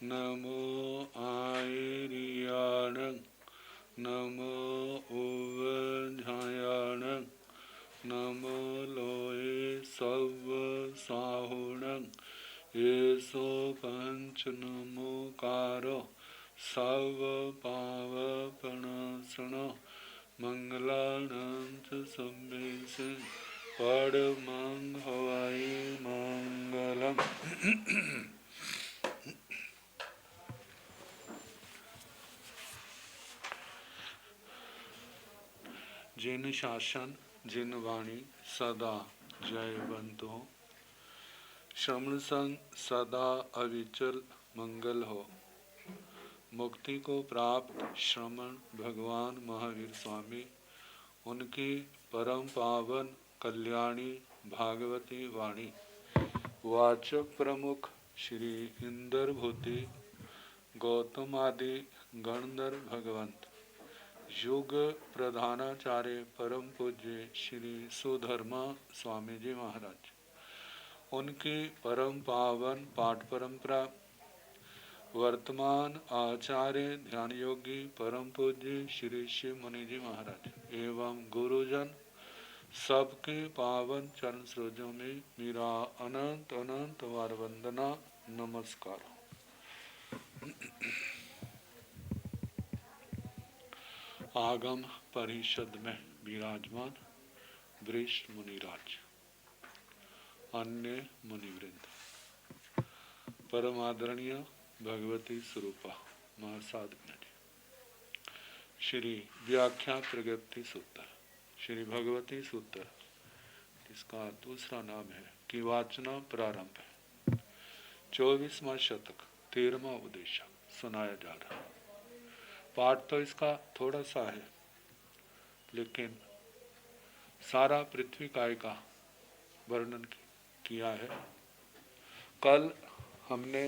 नमो आयर्याण नमो उवझायाण नमो लोये सव्वसाहुणं येषो पंच नमोकारो सर्वपावपणासनो मंगलानां च सम्मेषे परमं हवै मंगलम्। जिन शासन जिन वाणी सदा जयवंत हो, श्रवण संग सदा अविचल मंगल हो। मुक्ति को प्राप्त श्रमण भगवान महावीर स्वामी, उनकी परम पावन कल्याणी भागवती वाणी वाचक प्रमुख श्री इंद्रभूति गौतम आदि गणधर भगवंत, युग प्रधानाचार्य परम पूज्य श्री सुधर्मा स्वामी जी महाराज, उनकी परम पावन पाठ परंपरा, वर्तमान आचार्य ध्यान योगी परम पूज्य श्री शिव मुनि जी महाराज एवं गुरुजन सबके पावन चरण सरोजों में मेरा अनंत अनंत वार वंदना नमस्कार। आगम परिषद में विराजमान वरिष्ठ मुनिराज, अन्य मुनिवृंद, परम आदरणीय भगवती स्वरूपा महासाधना जी, श्री व्याख्या प्रगति सूत्र, श्री भगवती सूत्र, इसका दूसरा नाम है कि वाचना प्रारंभ है। 24वां शतक 13वां उपदेशक सुनाया जा रहा है। पाठ तो इसका थोड़ा सा है, लेकिन सारा पृथ्वी काय का वर्णन किया है। कल हमने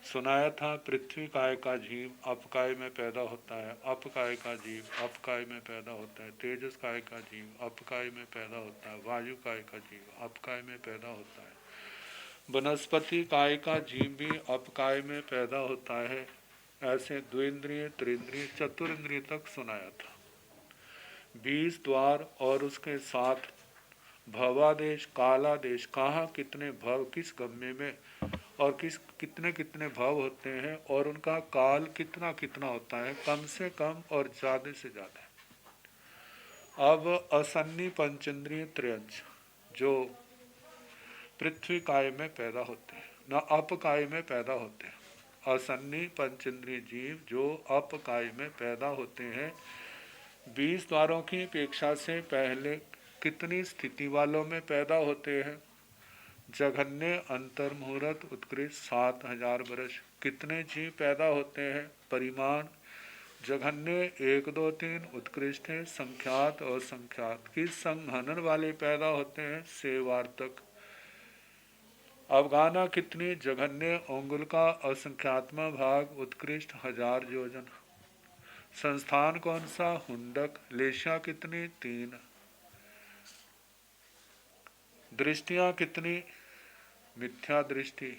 सुनाया था पृथ्वी काय का जीव अपकाय में पैदा होता है, अपकाय का जीव अपकाय में पैदा होता है, तेजस काय का जीव अपकाय में पैदा होता है, वायु काय का जीव अपकाय में पैदा होता है, वनस्पति काय का जीव भी अपकाय में पैदा होता है। ऐसे द्विंद्रिय त्रिंद्रिय चतुरिंद्रिय तक सुनाया था। 20 द्वार और उसके साथ भवादेश कालादेश, कहाँ कितने भव किस गम्य में और कितने कितने भव होते हैं और उनका काल कितना कितना होता है, कम से कम और ज्यादा से ज्यादा। अब असन्नी पंचेंद्रिय त्रयंश जो पृथ्वी काय में पैदा होते हैं, न अपकाय में पैदा होते हैं। असन्नी पंचेंद्रिय जीव जो अपकाय में पैदा होते हैं, 20 द्वारों की अपेक्षा से पहले कितनी स्थिति वालों में पैदा होते हैं। जघन्य अंतर मुहूर्त उत्कृष्ट 7000 वर्ष कितने जीव पैदा होते हैं। परिमाण जघन्य 1 2 3 उत्कृष्ट है, संख्यात और संख्यात किस संघनन वाले पैदा होते हैं। सेवार्तक अवगाना कितनी जघन्य अंगुल का असंख्यात्मा भाग उत्कृष्ट 1000 योजन। संस्थान कौन सा हुंडक। लेशा कितनी 3। दृष्टियां कितनी मिथ्या दृष्टि।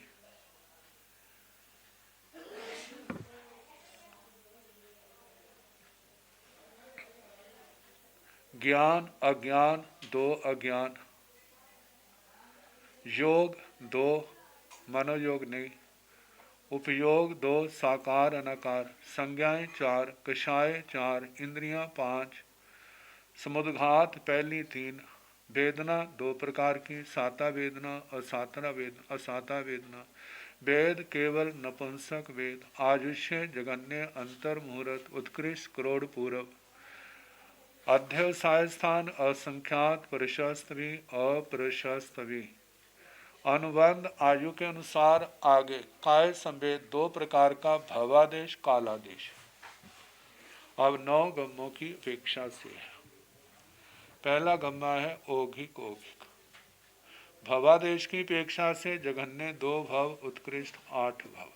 ज्ञान अज्ञान 2 अज्ञान। योग 2 मनोयोग नहीं। उपयोग 2 साकार अनाकार। संज्ञाएं 4 कषाय 4 इंद्रियां 5 समुद्घात पहली 3 वेदना 2 प्रकार की साता वेदना असाता वेदना। वेद केवल नपुंसक वेद। आयुष्य जगन्य अंतर मुहूर्त उत्कृष्ट करोड़ पूर्व। अध्यवसाय स्थान असंख्यात प्रशस्त भी अप्रशस्त भी। अनुबंध आयु के अनुसार आगे काय संवेद 2 प्रकार का भवादेश कालादेश। अब 9 गम्मों की अपेक्षा से है। पहला गम्मा है औघिक औघिक। भवादेश की अपेक्षा से जघन्य 2 भव उत्कृष्ट 8 भव।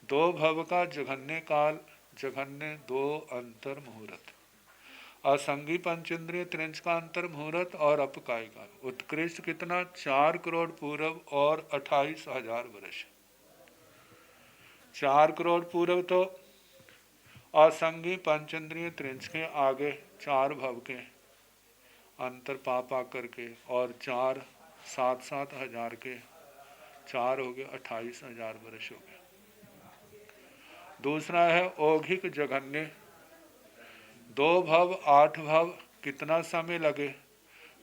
2 भव का जघन्य काल जघन्य 2 अंतर मुहूर्त। असंगी पंचेंद्रिय त्रिंश का अंतर मुहूर्त और अपकाय का उत्कृष्ट कितना 4 करोड़ पूर्व और 28,000 वर्ष। 4 करोड़ पूर्व तो असंगी पंचेंद्रिय त्रिंश के आगे 4 भव के अंतर पा करके, और 4 7 हजार के 4 हो गए 28,000 वर्ष हो गए। दूसरा है औघिक जघन्य, 2 भव 8 भव कितना समय लगे।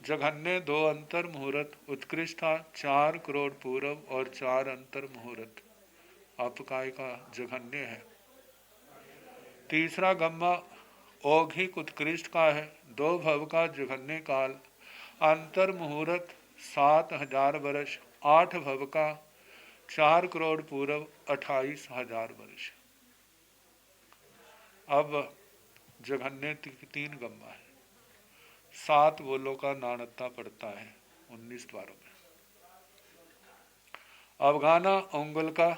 जघन्य 2 अंतर मुहूर्त उत्कृष्ट 4 करोड़ पूर्व और 4 अंतर मुहूर्त अपकाय का जघन्य है। तीसरा गम्मा औघिक उत्कृष्ट का है, 2 भव का जघन्य काल, अंतर मुहूर्त 7,000 वर्ष, 8 भव का 4 करोड़ पूर्व 28,000 वर्ष। अब जघन्य 3 गम्मा है, 7 बोलों का नाणत्ता पड़ता है 19 द्वारों में। अवगाना अंगुल का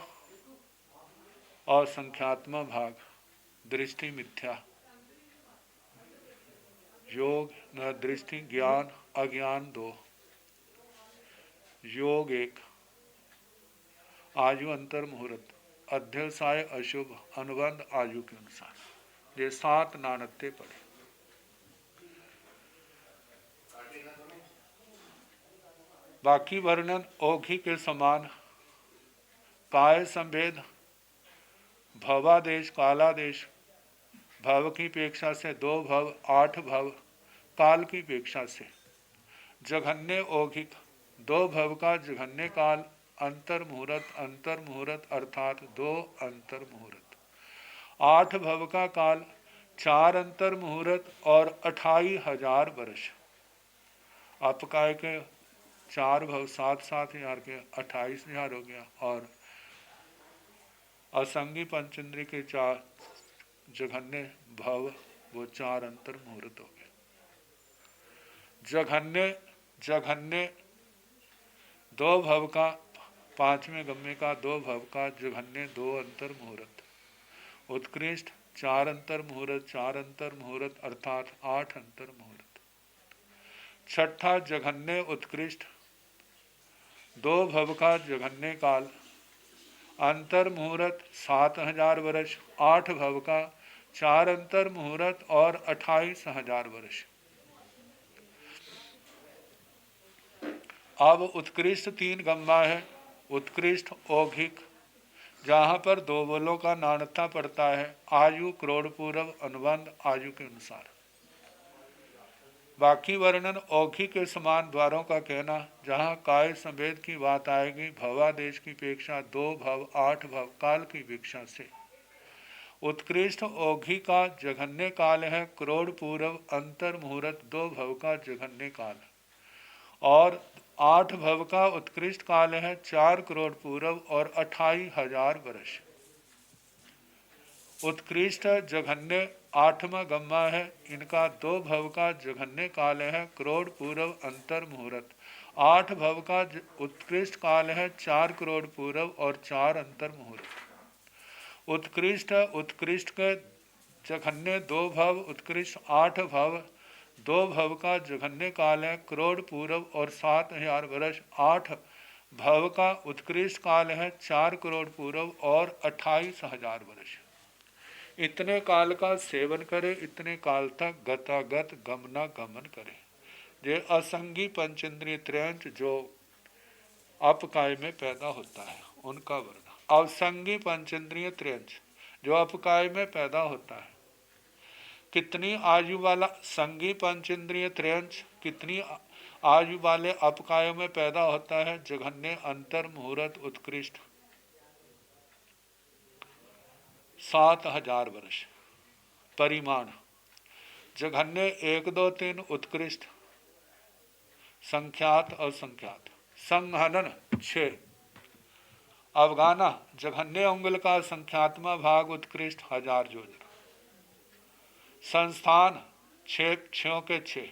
और संख्यात्मक भाग, दृष्टि मिथ्या, योग न दृष्टि ज्ञान अज्ञान 2, योग 1, आयु अंतर मुहूर्त, अध्यवसाय अशुभ, अनुबंध आयु के अनुसार। ये 7 नाणत्ते पड़े। बाकी वर्णन औघी के समान, काय संभेद, भवादेश कालादेश, भव की अपेक्षा से 2 भव 8 भव, काल की अपेक्षा से। जघन्य औघिक, 2 भव का जघन्य काल, अंतर मुहूर्त अर्थात 2 अंतर मुहूर्त, 8 भव का काल, 4 अंतर मुहूर्त और 28,000 वर्ष। अपकाय के 4 भव 7 हजार के 28,000 हो गया, और असंगी पंचेंद्रिय के 4 जघन्य भव वो 4 अंतर मुहूर्त हो गए। जघन्य 2 भव का, 5वें गम्य का 2 भव का जघन्य 2 अंतर मुहूर्त, उत्कृष्ट 4 अंतर मुहूर्त अर्थात 8 अंतर मुहूर्त। छठा जघन्य उत्कृष्ट, 2 भव का जघन्य काल, अंतर मुहूर्त 7,000 वर्ष, 8 भव का 4 अंतर मुहूर्त और 28,000 वर्ष। अब उत्कृष्ट 3 गम्मा है, उत्कृष्ट औघिक, जहाँ पर 2 बोलों का नाणत्ता पड़ता है, आयु करोड़ पूर्व, अनुबंध आयु के अनुसार। बाकी वर्णन औघी के समान द्वारों का कहना, जहाँ काय संभेद की बात आएगी, भवादेश की अपेक्षा 2 भव 8 भव, काल की अपेक्षा से। उत्कृष्ट औघी का जघन्य काल है करोड़ पूर्व, अंतर मुहूर्त 2 भव का जघन्य काल, और 8 भव का उत्कृष्ट काल है 4 करोड़ पूर्व और 28,000 वर्ष। उत्कृष्ट जघन्य 8वां गम्मा है, इनका 2 भव का जघन्य काल है करोड़ पूर्व अंतर मुहूर्त, 8 भव का उत्कृष्ट काल है 4 करोड़ पूर्व और 4 अंतर मुहूर्त। उत्कृष्ट के जघन्य 2 भव, उत्कृष्ट 8 भव, 2 भव का जघन्य काल है करोड़ पूर्व और 7,000 वर्ष, 8 भव का उत्कृष्ट काल है 4 करोड़ पूर्व और 28,000 वर्ष। इतने काल का सेवन करे, इतने काल तक गतागत गमना गमन करे। ये असंगी पंचेंद्रिय त्रयंच जो अपकाय में पैदा होता है उनका वर्णन। अवसंगी पंचेंद्रिय त्रयंच जो अपकाय में पैदा होता है, कितनी आयु वाला संगी पंचेंद्रिय त्रयंच कितनी आयु वाले अपकायों में पैदा होता है। जघन्य अंतर मुहूर्त उत्कृष्ट 7,000 वर्ष। परिमाण जघन्य 1 2 3 उत्कृष्ट, संख्यात असंख्यात। संहनन 6। अवगाना जघन्य अंगुल का संख्यात्मक भाग उत्कृष्ट 1000 योजन। संस्थान 6 के 6,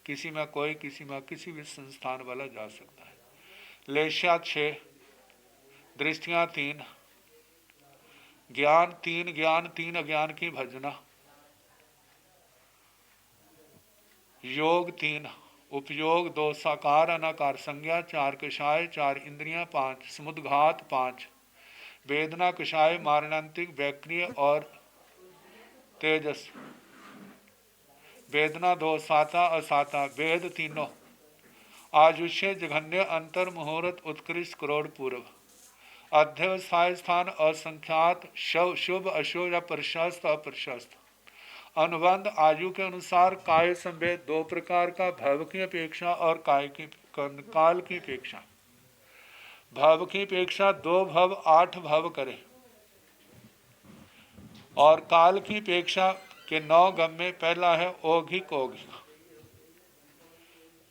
किसी में कोई, किसी में किसी भी संस्थान वाला जा सकता है। लेशा 6, दृष्टियां 3, ज्ञान 3 अज्ञान की भजना, योग 3, उपयोग 2, साकार अनाकार संज्ञा 4, कषाय 4, इंद्रियां 5, समुद्घात 5, वेदना कषाय मारणांतिक वैक्रिय और तेजस। वेदना दो, साता असाता, वेद तीनों, आजुष्य जघन्य अंतर मुहूर्त उत्कृष्ट करोड़ पूर्व, अध्यवसाय स्थान असंख्यात, शव शुभ अशुभ या प्रशस्त अप्रशस्त, अनुबंध आयु के अनुसार काय संवेद दो प्रकार का, भव की अपेक्षा और काय की काल की अपेक्षा। भव की अपेक्षा 2 भव 8 भव करे और काल की अपेक्षा के 9 गम में पहला है औघिक औघिक।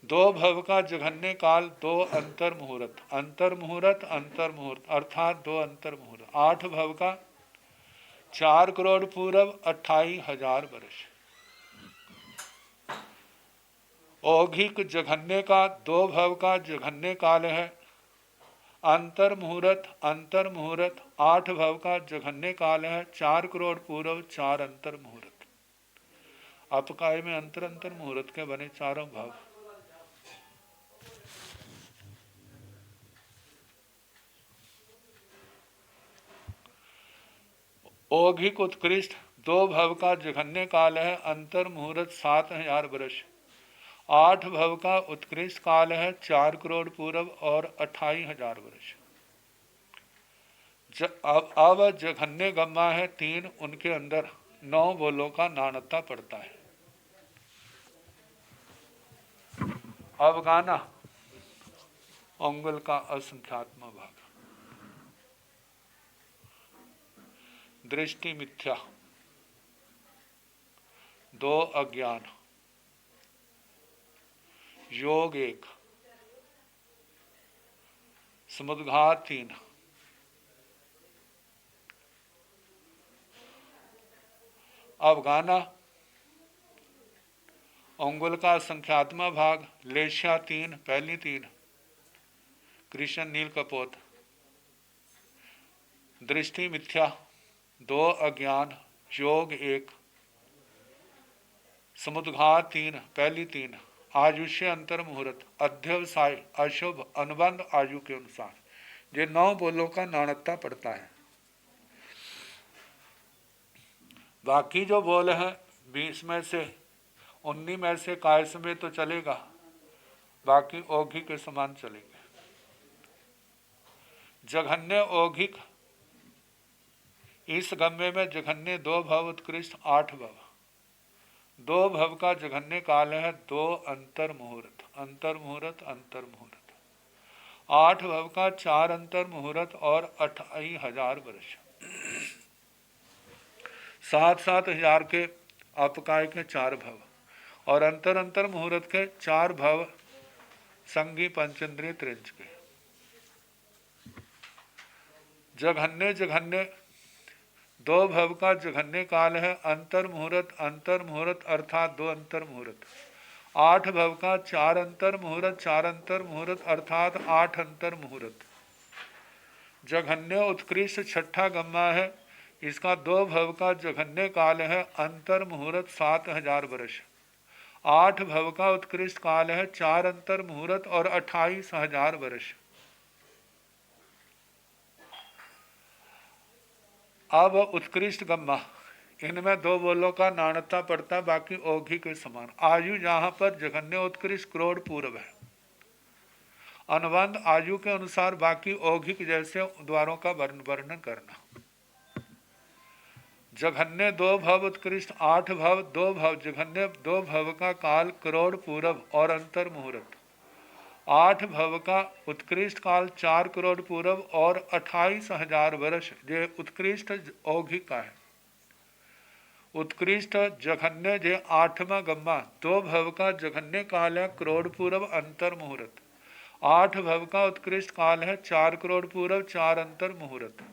2 भव का जघन्य काल, 2 अंतर मुहूर्त, अंतर मुहूर्त अंतर मुहूर्त अर्थात 2 अंतर मुहूर्त। 8 भव का 4 करोड़ पूर्व 28,000 वर्ष। औघिक जघन्य का 2 भव का जघन्य काल है। अंतर मुहूर्त 8 भव का जघन्य काल है। 4 करोड़ पूर्व 4 अंतर मुहूर्त। अपकाय में अंतर मुहूर्त के बने चारों भाव। औघिक उत्कृष्ट 2 भव का जघन्य काल है। अंतर मुहूर्त 7,000 वर्ष। 8 भव का उत्कृष्ट काल है। 4 करोड़ पूर्व और 28,000 वर्ष। अब जघन्य गम्मा है 3, उनके अंदर 9 बोलों का नानता पड़ता है। अवगाना अंगुल का असंख्यात्म भाग। दृष्टि मिथ्या 2 अज्ञान, योग 1, समुद्घात 3, अवगाना अंगुल का संख्यात्मा भाग, लेशा 3, पहली 3, कृष्ण नील कपोत। दृष्टि मिथ्या 2 अज्ञान, योग 1, समुद्घात 3, पहली 3, आयुष्य अंतर मुहूर्त, अध्यवसाय अशुभ, अनुबंध आयु के अनुसार। ये 9 बोलों का नाणकता पड़ता है। बाकी जो बोल हैं 20 में से 19 में से काय समय तो चलेगा, बाकी औघिक के समान चलेंगे। जघन्य औघिक, इस गम्य में जघन्य 2 भव उत्कृष्ट 8 भव। 2 भव का जघन्य काल है। 2 अंतर मुहूर्त, अंतर मुहूर्त अंतर मुहूर्त। 8 भव का 4 अंतर मुहूर्त और 28,000 वर्ष। 7,000 के अपकाय के 4 भव और अंतर मुहूर्त के 4 भव संगी पंचेंद्रिय त्रिंच के। जघन्य 2 भव का जघन्य काल है। अंतर मुहूर्त अर्थात 2 अंतर मुहूर्त। 8 भव का 4 अंतर मुहूर्त अर्थात 8 अंतर मुहूर्त। जघन्य उत्कृष्ट छठा गम्मा है। इसका 2 भव का जघन्य काल है। अंतर मुहूर्त 7,000 वर्ष। 8 भव का उत्कृष्ट काल है। 4 अंतर मुहूर्त और 28,000 वर्ष। अब उत्कृष्ट गम्मा, इनमें 2 बोलों का नाणता पड़ता, बाकी औघी के समान। आयु यहाँ पर जघन्य उत्कृष्ट करोड़ पूर्व है। अनुबंध आयु के अनुसार, बाकी औघिक जैसे द्वारों का वर्णन करना। जघन्य 2 भव उत्कृष्ट 8 भव, 2 भव जघन्य 2 भव का काल करोड़ पूर्व और अंतर मुहूर्त। 8 भव का उत्कृष्ट काल 4 करोड़ पूर्व और 28,000 वर्ष। ये उत्कृष्ट औघिक का है। उत्कृष्ट जघन्य जे 8वां गम्मा, 2 भव का जघन्य काल है। करोड़ पूर्व अंतर मुहूर्त। 8 भव का उत्कृष्ट काल है। 4 करोड़ पूर्व 4 अंतर मुहूर्त।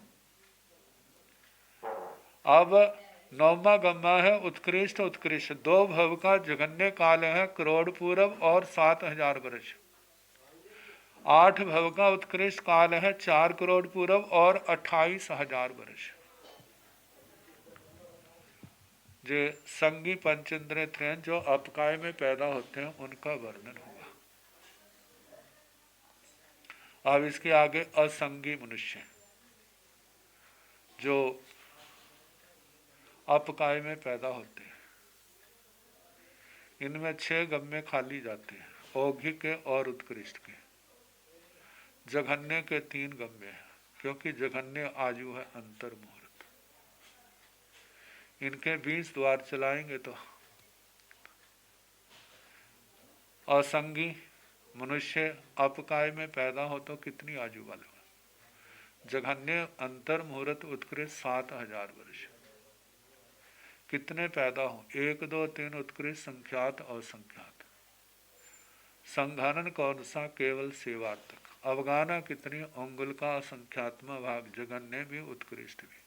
अब 9वां गम्मा है उत्कृष्ट 2 भव का जघन्य काल है। करोड़ पूर्व और 7,000 वर्ष। 8 भव का उत्कृष्ट काल है। 4 करोड़ पूर्व और 28,000 वर्ष। जो संगी पंचेंद्रिय त्रयन जो अपकाय में पैदा होते हैं, उनका वर्णन होगा। अब इसके आगे असंगी मनुष्य। जो अपकाय में पैदा होते हैं, इनमें 6 गम्य खाली जाते हैं, औघिक के और उत्कृष्ट के। जघन्य के 3 गम्य हैं, क्योंकि जघन्य आयु है अंतर मुहूर्त। इनके 20 द्वार चलाएंगे तो असंगी मनुष्य अपकाय में पैदा हो तो कितनी आयु वाले हो? जघन्य अंतर मुहूर्त उत्कृष्ट 7,000 वर्ष। कितने पैदा हो? 1 2 3 उत्कृष्ट संख्यात और संख्यात। संघानन कौन सा? केवल सेवार्थक। अवगाना कितनी? अंगुल का असंख्यात्म भाग। जघन्य भी उत्कृष्ट भी।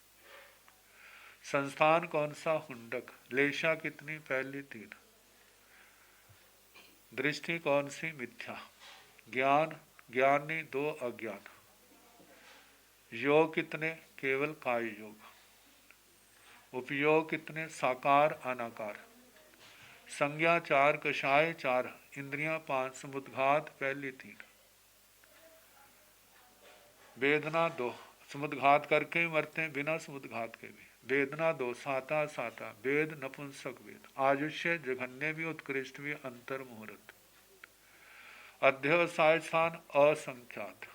संस्थान कौन सा? हुंडक। लेशा कितनी? पहली 3। दृष्टि कौन सी? मिथ्या। ज्ञान ज्ञानी 2 अज्ञान। योग कितने? केवल काय योग। उपयोग कितने? साकार अनाकार। संज्ञा 4, कषाय 4, इंद्रियां 5, समुद्घात पहली 3। वेदना 2, समुद्घात करके ही मरते हैं, बिना समुद्घात के भी। वेदना 2, साता साता, वेद नपुंसक वेद। आयुष्य जघन्य भी उत्कृष्ट भी अंतर मुहूर्त। अध्यवसाय स्थान असंख्यात।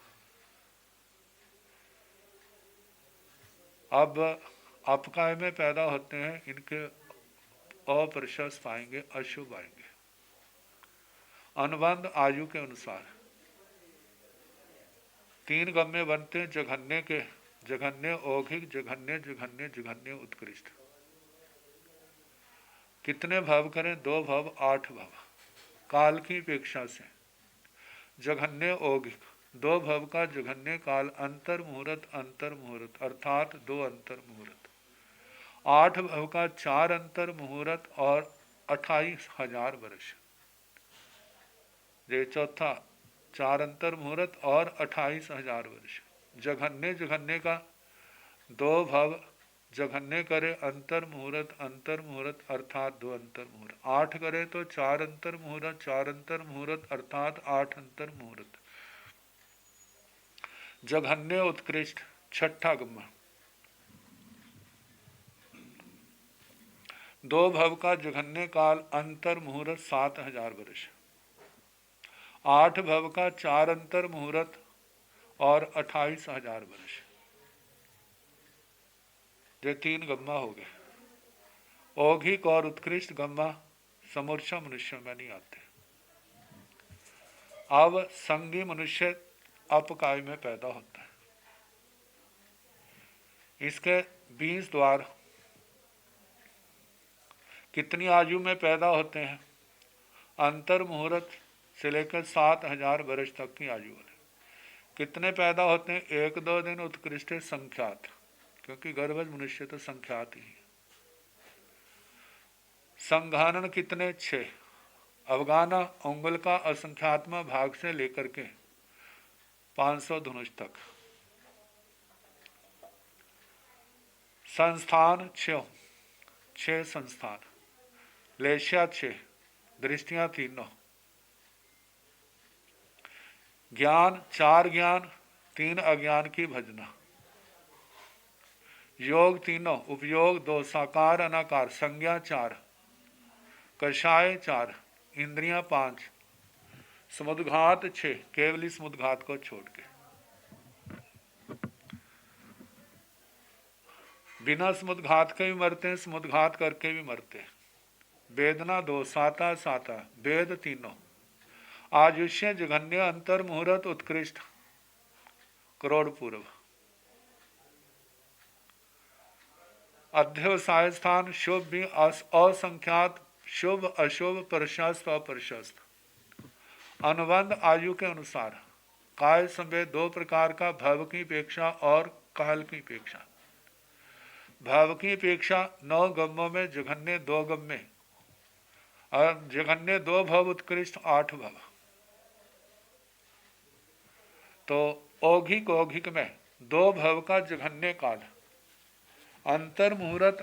अब अपकाय में पैदा होते हैं, इनके अप्रशस्त आएंगे, अशुभ आएंगे। अनुबंध आयु के अनुसार 3 गम्य बनते हैं जघन्य के। जघन्य औघिक, जघन्य जघन्य जघन्य उत्कृष्ट। कितने भव करें? 2 भव 8 भव काल की अपेक्षा से। जघन्य औघिक 2 भव का जघन्य काल अंतर मुहूर्त अर्थात 2 अंतर मुहूर्त। 8 भव का 4 अंतर मुहूर्त और 28,000 वर्ष। ये चौथा 4 अंतर मुहूर्त और 28,000 वर्ष। जघन्य जघन्य का 2 भव जघन्य करे अंतर मुहूर्त अर्थात 2 अंतर मुहूर्त। 8 करे तो 4 अंतर मुहूर्त अर्थात 8 अंतर मुहूर्त। जघन्य उत्कृष्ट छठा गम्मा। 2 भव का जघन्य काल अंतर मुहूर्त 7,000 वर्ष। 8 भव का 4 अंतर मुहूर्त और 28,000 वर्ष। ये 3 गम्मा हो गए। औघिक और उत्कृष्ट गम्मा समूर्छा मनुष्यों में नहीं आते। अब संगी मनुष्य अपकाय में पैदा होता है। इसके 20 द्वार। कितनी आयु में पैदा होते हैं? अंतर मुहूर्त से लेकर 7,000 वर्ष तक की आयु वाले। कितने पैदा होते हैं? 1 2 दिन उत्कृष्ट संख्यात, क्योंकि गर्भज मनुष्य तो संख्यात ही। संघानन कितने? 6। अवगाना अंगुल का असंख्यात्म भाग से लेकर के 500 धनुष तक। संस्थान 6 संस्थान। लेशा 6, दृष्टियां 3। ज्ञान 4 ज्ञान, 3 अज्ञान की भजना। योग 3, उपयोग 2, साकार अनाकार। संज्ञा 4, कषाय 4, इंद्रियां 5, समुद्घात 6, केवली समुद्घात को छोड़ के। बिना समुद्घात के भी मरते हैं, समुद्घात करके भी मरते हैं। वेदना 2, साता साता, वेद 3। आयुष्य जघन्य अंतर मुहूर्त उत्कृष्ट करोड़ पूर्व। अध्यवसाय स्थान शुभ भी असंख्यात, शुभ अशुभ, प्रशस्त अप्रशस्त। अनुबंध आयु के अनुसार काय समय 2 प्रकार का, भव की अपेक्षा और काल की अपेक्षा। भव की अपेक्षा 9 गम्यों में जघन्य 2 गम्य और जघन्य 2 भव उत्कृष्ट 8 भव। तो औघिक में 2 भव का जघन्य काल अंतर मुहूर्त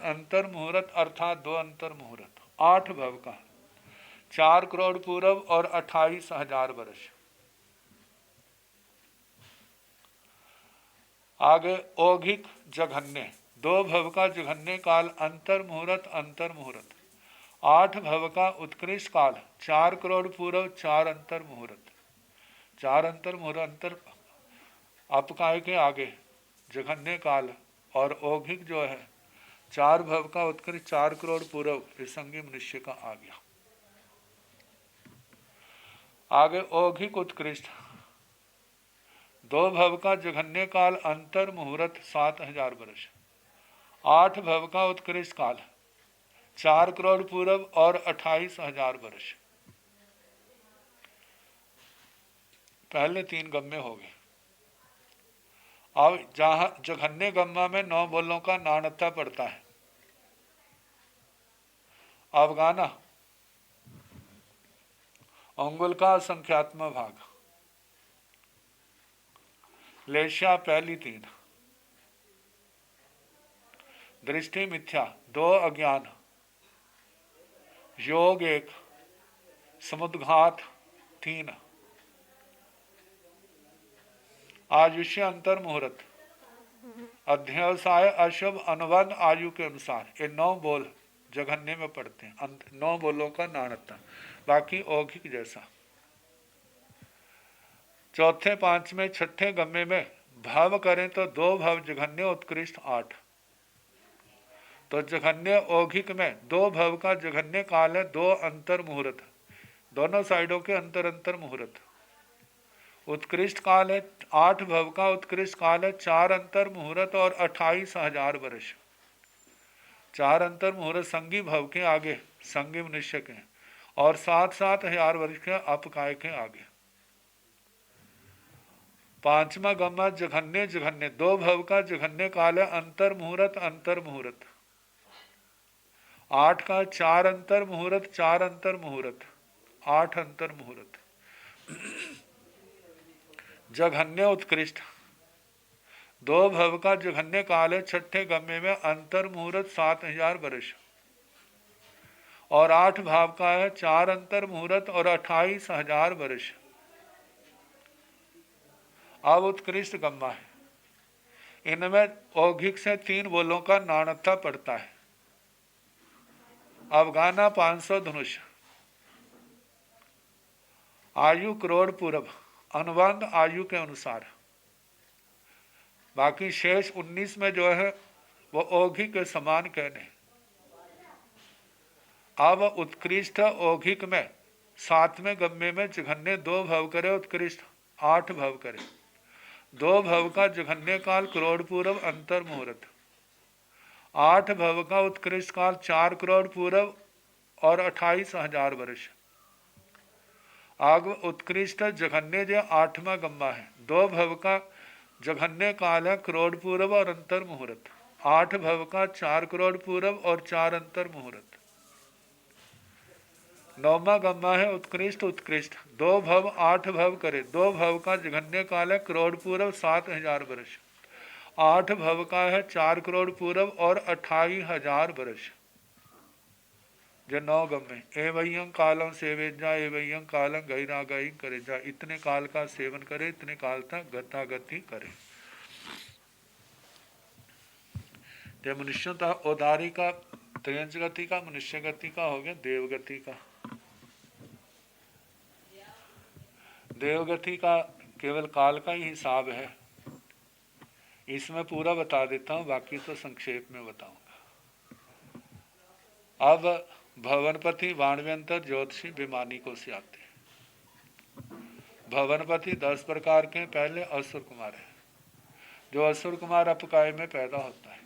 अर्थात 2 अंतर मुहूर्त। 8 भव का 4 करोड़ पूर्व और 28,000 वर्ष। आगे औघिक जघन्य 2 भव का जघन्य काल, अंतर मुहूर्त अंतर मुहूर्त। 8 भव का उत्कृष्ट काल, 4 करोड़ पूर्व, 4 अंतर मुहूर्त। 4 अंतर मुहूर्त, अंतर अपकाय के आगे जघन्य काल, और औघिक जो है 4 भव का उत्कृष्ट, 4 करोड़ पूर्व, इस संगी मनुष्य का आ गया। आगे औघिक उत्कृष्ट 2 भव का जघन्य काल, अंतर मुहूर्त 7,000 वर्ष। 8 भव का उत्कृष्ट काल, 4 करोड़ पूर्व और 28,000 वर्ष। पहले 3 गम्य हो गए। अब जहां जघन्य गम्मा में 9 बोलों का नाणत्ता पड़ता है। अवगाना अंगुल का संख्यात्मक भाग, लेशा पहली 3, दृष्टि मिथ्या 2, अज्ञान, योग 1, समुद्घात 3, आयुष्य अंतर मुहूर्त, अध्यवसाय अशुभ, अनुबंध आयु के अनुसार। ये 9 बोल जघन्य में पड़ते हैं। 9 बोलों का नाणत्ता, बाकी औघिक जैसा। चौथे, 5वें, 6ठे गम्मे में भाव करें तो 2 भव जघन्य उत्कृष्ट 8। तो जघन्य औघिक में 2 भव का जघन्य काल है, 2 अंतर मुहूर्त, दोनों साइडों के अंतर अंतर मुहूर्त। उत्कृष्ट काल है 8 भव का उत्कृष्ट काल है, 4 अंतर मुहूर्त और 28,000 वर्ष। 4 अंतर मुहूर्त संगी भव के आगे, संगी मनुष्य के, और 7,000 वर्ष के अपकाय के आगे। 5वां गम्मा जघन्य जघन्य 2 भव का जघन्य काल है, अंतर मुहूर्त अंतर मुहूर्त। 8 का 4 अंतर मुहूर्त, 4 अंतर मुहूर्त, 8 अंतर मुहूर्त। जघन्य उत्कृष्ट 2 भव का जघन्य काल है, 6ठे गम्मे में अंतर मुहूर्त 7,000 वर्ष, और 8 भाव का है, 4 अंतर मुहूर्त और 28,000 वर्ष। अब उत्कृष्ट गम्मा है, इनमें औघिक से 3 बोलों का नाणत्ता पड़ता है। अवगाना 500 धनुष, आयु करोड़ पूर्व, अनुबंध आयु के अनुसार। बाकी शेष 19 में जो है वो औघिक के समान कहने। अब उत्कृष्ट औघिक में 7वें गम्मे में जघन्य 2 भव करे, उत्कृष्ट 8 भव करे। 2 भव का जघन्य काल, करोड़ पूर्व अंतर मुहूर्त। 8 भव का उत्कृष्ट काल, 4 करोड़ पूर्व और 28,000 वर्ष। आग उत्कृष्ट जघन्य जो 8वां गम्मा है, 2 भव का जघन्य काल है, करोड़ पूर्व और अंतर मुहूर्त। 8 भव का 4 करोड़ पूर्व और 4 अंतर मुहूर्त। 9वां गम्मा है उत्कृष्ट उत्कृष्ट 2 भव 8 भव करे। 2 भव का जघन्य काल है, करोड़ पूर्व 7,000 वर्ष। 8 भव का है, 4 करोड़ पूर्व और 28,000 वर्ष। जो 9 गम्मे, एवं कालम सेवे जा, एवं कालम गैरा गई करे जा। इतने काल का सेवन करे, इतने काल तक गतागति करे। ते मनुष्यों का उदारी का, त्रियंच गति का, मनुष्य गति का हो गया देवगति का। देवगति का केवल काल का ही हिसाब है, इसमें पूरा बता देता हूँ, बाकी तो संक्षेप में बताऊंगा। अब भवनपति, वाणव्यंतर, ज्योतिषी, विमानी को से आते हैं। भवनपति 10 प्रकार के। पहले असुर कुमार है, जो असुर कुमार अपकाय में पैदा होता है।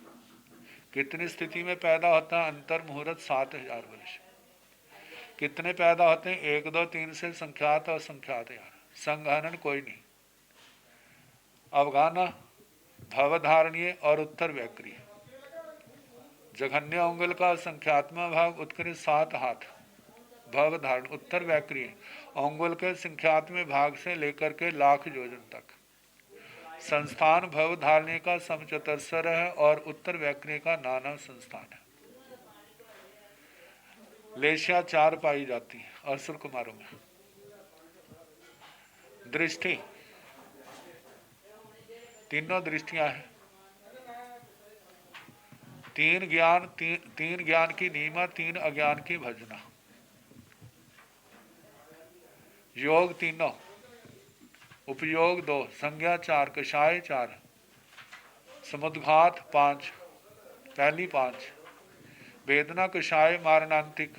कितनी स्थिति में पैदा होता है? अंतर मुहूर्त 7,000 वर्ष। कितने पैदा होते हैं? 1, 2, 3 से संख्यात और संख्यात यार, संघानन कोई नहीं। अवगाना, भवधारणीय और उत्तर व्याक्रिय। जघन्य अंगुल का संख्यात्मक भाग, उत्कृष्ट 7 हाथ, भव धारण। उत्तर व्याक्रिय अंगुल के संख्यात्मक भाग से लेकर के लाख योजन तक। संस्थान भव धारणीय का समचतुरस्र है और उत्तर व्याक्रिय का नाना संस्थान है। लेशिया 4 पाई जाती है असुर कुमारों में। दृष्टि, तीनों दृष्टियां हैं। तीन ज्ञान की नीमा, तीन अज्ञान की भजना। योग तीनों, उपयोग 2, संज्ञा 4, कषाय 4, समुद्घात 5, पहली 5, वेदना कषाय मारणांतिक,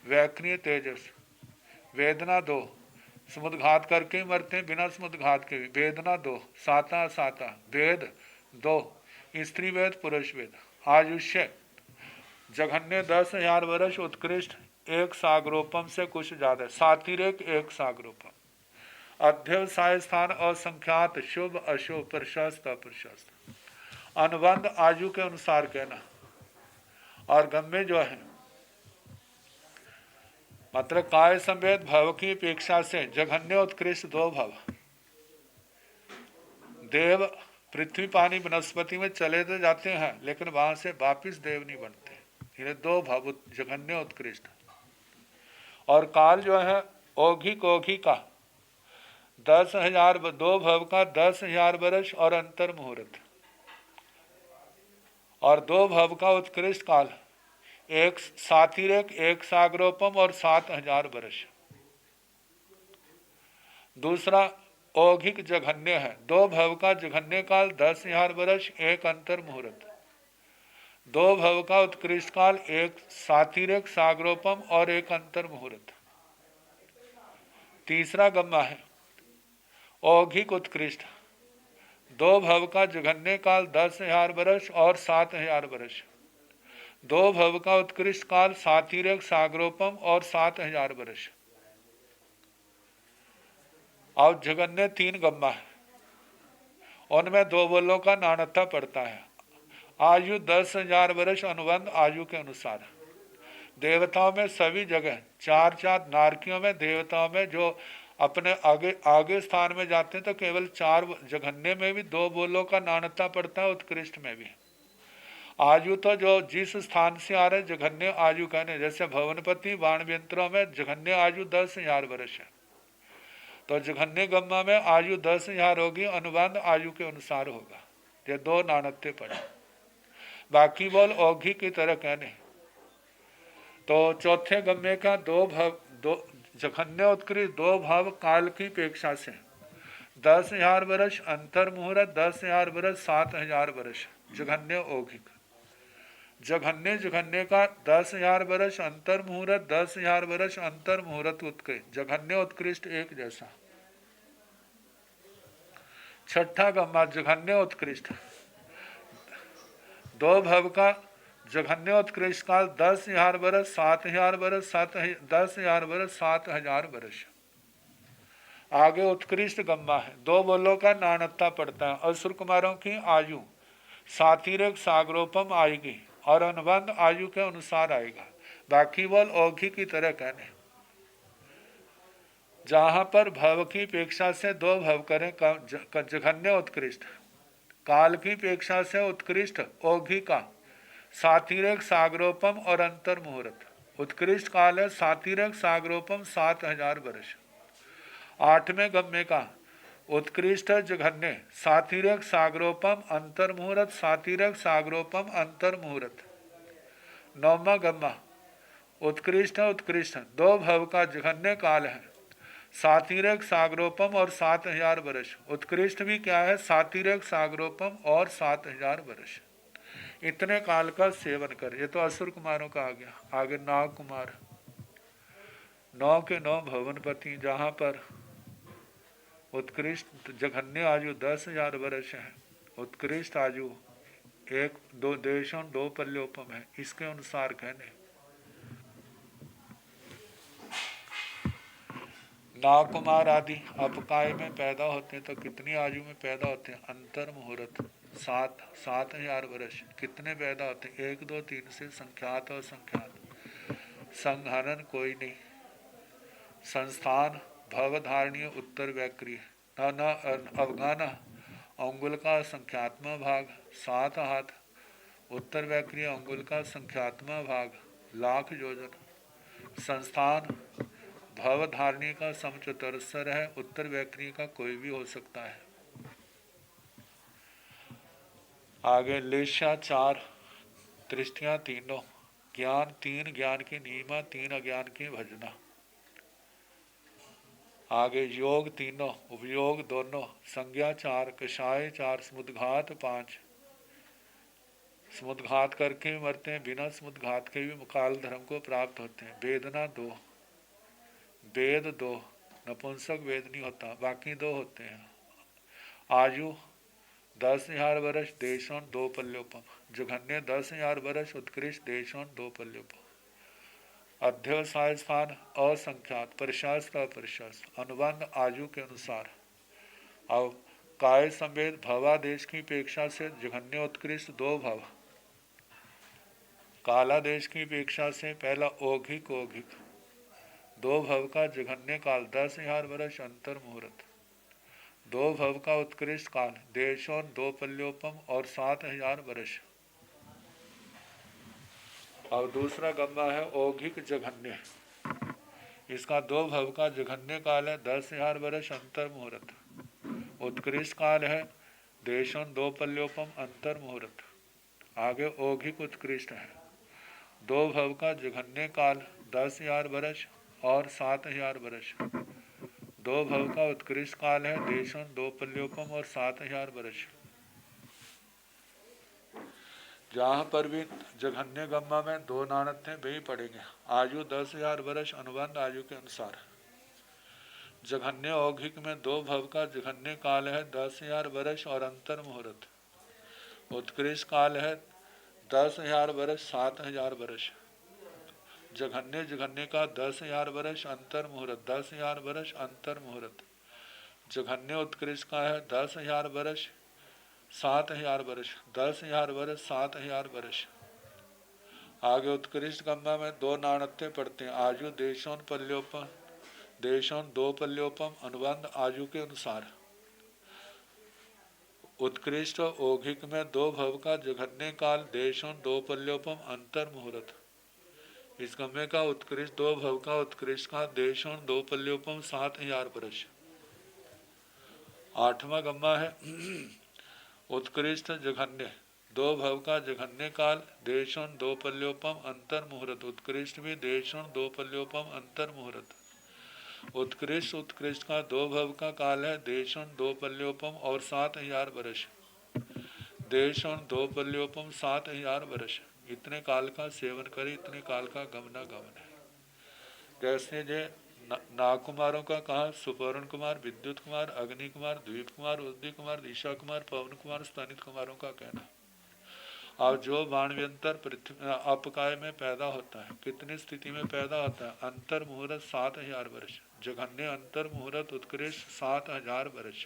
वैक्रिय तेजस। वेदना 2, समुद्घात करके ही मरते हैं, बिना समुद्घात के भी। वेदना 2, साता साता। वेद 2, स्त्री वेद पुरुष वेद। आयुष्य जघन्य 10,000 वर्ष, उत्कृष्ट एक सागरोपम से कुछ ज्यादा, सातिरेक एक सागरोपम। अध्यवसाय स्थान असंख्यात, शुभ अशुभ, प्रशस्त अप्रशस्त। अनुबंध आयु के अनुसार कहना। और गम्य जो है मतलब काय संवेद भव की अपेक्षा से जघन्य उत्कृष्ट 2 भव। देव पृथ्वी पानी वनस्पति में चले तो जाते हैं, लेकिन वहां से वापिस देव नहीं बनते। ये 2 भव जघन्य उत्कृष्ट। और काल जो है औघी का 10,000, 2 भव का 10,000 वर्ष और अंतर मुहूर्त। और 2 भव का उत्कृष्ट काल, एक सातिरेक, एक सागरोपम और 7,000 वर्ष। दूसरा औघिक जघन्य है, 2 भव का जघन्य काल 10,000 वर्ष, एक अंतर मुहूर्त। 2 भव का उत्कृष्ट काल, एक सातिरेक सागरोपम और एक अंतर मुहूर्त। तीसरा गम्मा है औघिक उत्कृष्ट, 2 भव का जघन्य काल 10,000 वर्ष और 7,000 वर्ष। 2 भव का उत्कृष्ट काल, सातिरेक सागरोपम और 7,000 वर्ष। और जघन्य 3 गम्मा है, उनमें 2 बोलों का नानता पड़ता है। आयु 10,000 वर्ष अनुबंध आयु के अनुसार। देवताओं में सभी जगह 4 नारकियों में, देवताओं में जो अपने आगे स्थान में जाते हैं तो केवल 4, जघन्य में भी 2 बोलों का नानता पड़ता है, उत्कृष्ट में भी। आयु तो जो जिस स्थान से आ रहे जघन्य आयु कहने, जैसे भवनपति बाणव्यंत्रों में जघन्य आयु 10,000 वर्ष है, तो जघन्य गम्मा में आयु 10,000 होगी, अनुबंध आयु के अनुसार होगा। ये 2 नानत्य पड़े। बाकी बोल औघी की तरह कहने। तो चौथे गम्य का 2 भव, 2 जघन्य उत्कृष्ट 2 भाव काल की अपेक्षा से 10,000 वर्ष, अंतर मुहूर्त 10,000 वर्ष, 7,000 वर्ष। जघन्य औघिक। जघन्य का 10,000 वर्ष, अंतर मुहूर्त 10,000 वर्ष, अंतर मुहूर्त उत्कृष्ट। जघन्य उत्कृष्ट एक जैसा। छठा गम्मा जघन्य उत्कृष्ट, 2 भव का जघन्य उत्कृष्ट काल 10,000 वर्ष, 7,000 वर्ष, 10,000 वर्ष, 7,000 वर्ष। आगे उत्कृष्ट गम्मा है, 2 बोलों का नानत्ता पड़ता है। असुर कुमारों की आयु सातिरेक सागरोपम आएगी और अनुबंध आयु के अनुसार आएगा। बाकी बोल औघी की तरह कहने। जहां पर भव की अपेक्षा से 2 भव करें जघन्य उत्कृष्ट, काल की अपेक्षा से उत्कृष्ट औघी का, सातिरेक सागरोपम और अंतर मुहूर्त। उत्कृष्ट काल है सातिरेक सागरोपम 7,000 वर्ष। 8वें गम्य का उत्कृष्ट जघन्य, सातिरेक सागरोपम अंतर मुहूर्त, सातिरेक सागरोपम अंतर मुहूर्त। 9वां गम्मा उत्कृष्ट 2 भव का जघन्य काल है, सातिरेक सागरोपम और 7,000 वर्ष। उत्कृष्ट भी क्या है, सातिरेक सागरोपम और 7,000 वर्ष। इतने काल का सेवन कर। ये तो असुर कुमारों का आ गया। आगे नाग कुमार, 9 के 9 भवनपति, जहां पर उत्कृष्ट जघन्य आयु 10,000 वर्ष है, उत्कृष्ट आयु 1-2 देशों 2 पल्योपम है। इसके अनुसार कहने। नाग कुमार आदि अपकाय में पैदा होते हैं तो कितनी आयु में पैदा होते हैं? अंतर मुहूर्त 7,000 वर्ष। कितने पैदा होते हैं? 1, 2, 3 से संख्यात और संख्यात। संघानन कोई नहीं। संस्थान भवधारणीय उत्तर व्याक्रिय अवगाना अंगुल का संख्यात्मक भाग 7 हाथ। उत्तर व्याक्रिय अंगुल का संख्यात्मक भाग लाख योजन। संस्थान भवधारणी का समचतुरस्र है। उत्तर व्याक्रिय का कोई भी हो सकता है। आगे लेशा 4, दृष्टियां तीनों, ज्ञान तीन, ज्ञान की नीमा तीन, अज्ञान की भजना। आगे योग तीनों, उपयोग दोनों, संज्ञा चार, कषाय चार, समुद्घात पांच। समुद्घात करके भी मरते हैं, बिना समुद्घात के भी काल धर्म को प्राप्त होते हैं। वेदना दो, वेद दो, नपुंसक वेद नहीं होता, बाकी दो होते हैं। आयु 10,000 वर्ष, देशों दो पल्योपम। जघन्य 10,000 वर्ष, उत्कृष्ट देशों दो पल्योपम। अध्यवसाय स्थान असंख्यात, प्रशास्त्र अप्रशास्त्र, अनुबंध आयु के अनुसार। अब काय समेत भवादेश की अपेक्षा से जघन्य उत्कृष्ट दो भव। काला देश की अपेक्षा से पहला औघिक, औघिक दो भव का जघन्य काल 10,000 वर्ष अंतर मुहूर्त। दो भव का उत्कृष्ट काल देशों दो पल्योपम और 7,000 वर्ष। और दूसरा गम्मा है औघिक जघन्य, इसका दो भव का जघन्य काल है 10,000 वर्ष अंतर मुहूर्त। उत्कृष्ट काल है देशों दो पल्योपम अंतर मुहूर्त। आगे औघिक उत्कृष्ट है, दो भव का जघन्य काल 10,000 वर्ष और 7,000 वर्ष। दो भव का उत्कृष्ट काल है देशों दो पल्योपम और 7,000 वर्ष। जहाँ पर भी जघन्य गम्मा में दो नानक थे वे ही पड़ेंगे। आयु 10,000 वर्ष अनुबंध आयु के अनुसार। जघन्य औघिक में दो भव का जघन्य काल है 10,000 वर्ष और अंतर मुहूर्त। उत्कृष्ट काल है 10,000 वर्ष 7,000 वर्ष। जघन्य जघन्य का 10,000 वर्ष अंतर मुहूर्त, 10,000 वर्ष अंतर मुहूर्त। जघन्य उत्कृष्ट का है 10,000 वर्ष 7,000 वर्ष, 10,000 वर्ष 7,000 वर्ष। आगे उत्कृष्ट गम्मा में दो नाणत्य पढ़ते हैं। आयु देशों पल्योपम, देशों दो पल्योपम, अनुबंध आयु के अनुसार। उत्कृष्ट औघिक में दो भव का जघन्य काल देशों दो पल्योपम अंतर मुहूर्त। इस गम्मे का उत्कृष्ट दो भव का उत्कृष्ट का देशों दो पल्योपम 7,000 वर्ष। आठवां गम्मा है उत्कृष्ट जघन्य, दो भव का जघन्य काल देशों दो पल्योपम अंतर मुहूर्त। उत्कृष्ट भी देशों दो पल्योपम अंतर मुहूर्त। उत्कृष्ट उत्कृष्ट का दो भव का काल है देशों दो पल्योपम और 7,000 वर्ष। देशों दो पल्योपम 7,000 वर्ष। इतने काल का सेवन करे, इतने काल का गमना गमन है। जैसे जे नागकुमारों का कहा सुपर्ण कुमार, विद्युत कुमार, अग्नि कुमार, द्वीप कुमार, उद्दी कुमार, दिशा कुमार, पवन कुमार, स्तनित कुमारों का कहना। अब जो बाणव्यंतर पृथ्वी अपकाय में पैदा होता है, कितनी स्थिति में पैदा होता है? अंतर मुहूर्त 7,000 वर्ष। जघन्य अंतर मुहूर्त उत्कृष्ट 7,000 वर्ष।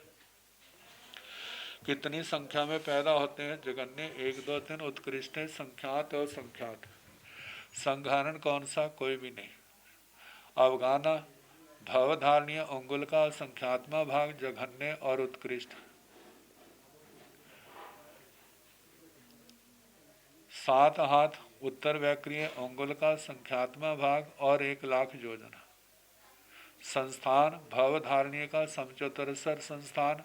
कितनी संख्या में पैदा होते हैं? जघन्य 1 2 3, उत्कृष्ट है संख्यात और संख्यात। संघारण कौन सा? कोई भी नहीं। अवगाना भवधारणीय अंगुल का संख्यात्मा भाग जघन्य और उत्कृष्ट। 7 हाथ उत्तर वैक्रिय अंगुल का संख्यात्मा भाग और 1,00,000 योजन। संस्थान भवधारणीय का समचतुरस्र संस्थान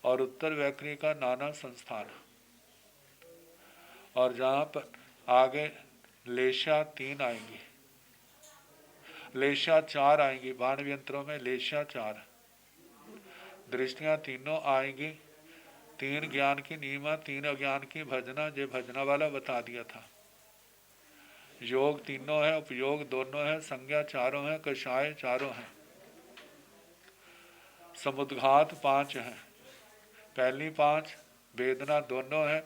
और उत्तर वैक्रिय का नाना संस्थान। और जहाँ पर आगे लेशा 3 आएंगी, लेशा 4 आएंगी। बाणव्यंत्रों में लेशा 4। दृष्टियां तीनों आएंगी। 3 ज्ञान की नीमा, 3 अज्ञान की भजना, जो भजना वाला बता दिया था। योग तीनों है, उपयोग दोनों है, संज्ञा चारों है, कषाय चारों है। समुद्घात 5 है। पहली 5 वेदना दोनों है,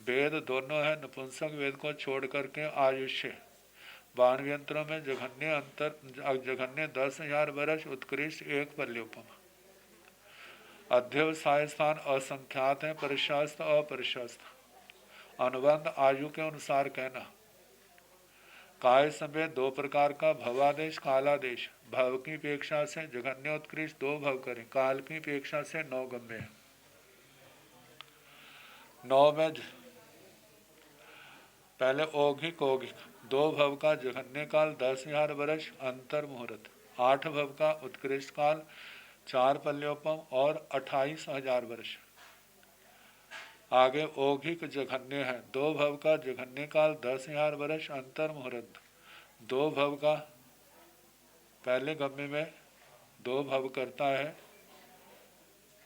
वेद दोनों है। नपुंसक वेद को छोड़ करके आयुष्य। बाणव्यंत्रों में जघन्य अंतर, जघन्य 10,000 वर्ष, उत्कृष्ट 1 पल्योपम। अध्यवसाय स्थान असंख्यात है, प्रशस्त अप्रशस्त। अनुबंध आयु के अनुसार कहना। काय समय 2 प्रकार का भवादेश, कालादेश। भव की अपेक्षा से जघन्य उत्कृष्ट 2 भव करें, काल की अपेक्षा से 9 गम्य है। 9 में पहले औघिक, औघिक 2 भव का जघन्य काल 10,000 वर्ष अंतर मुहूर्त। 8 भव का उत्कृष्ट काल 4 पल्योपम और 28,000 वर्ष। आगे औघिक जघन्य है, 2 भव का जघन्य काल 10,000 वर्ष, अंतर मुहूर्त 2 भव का, पहले गम्य में 2 भव करता है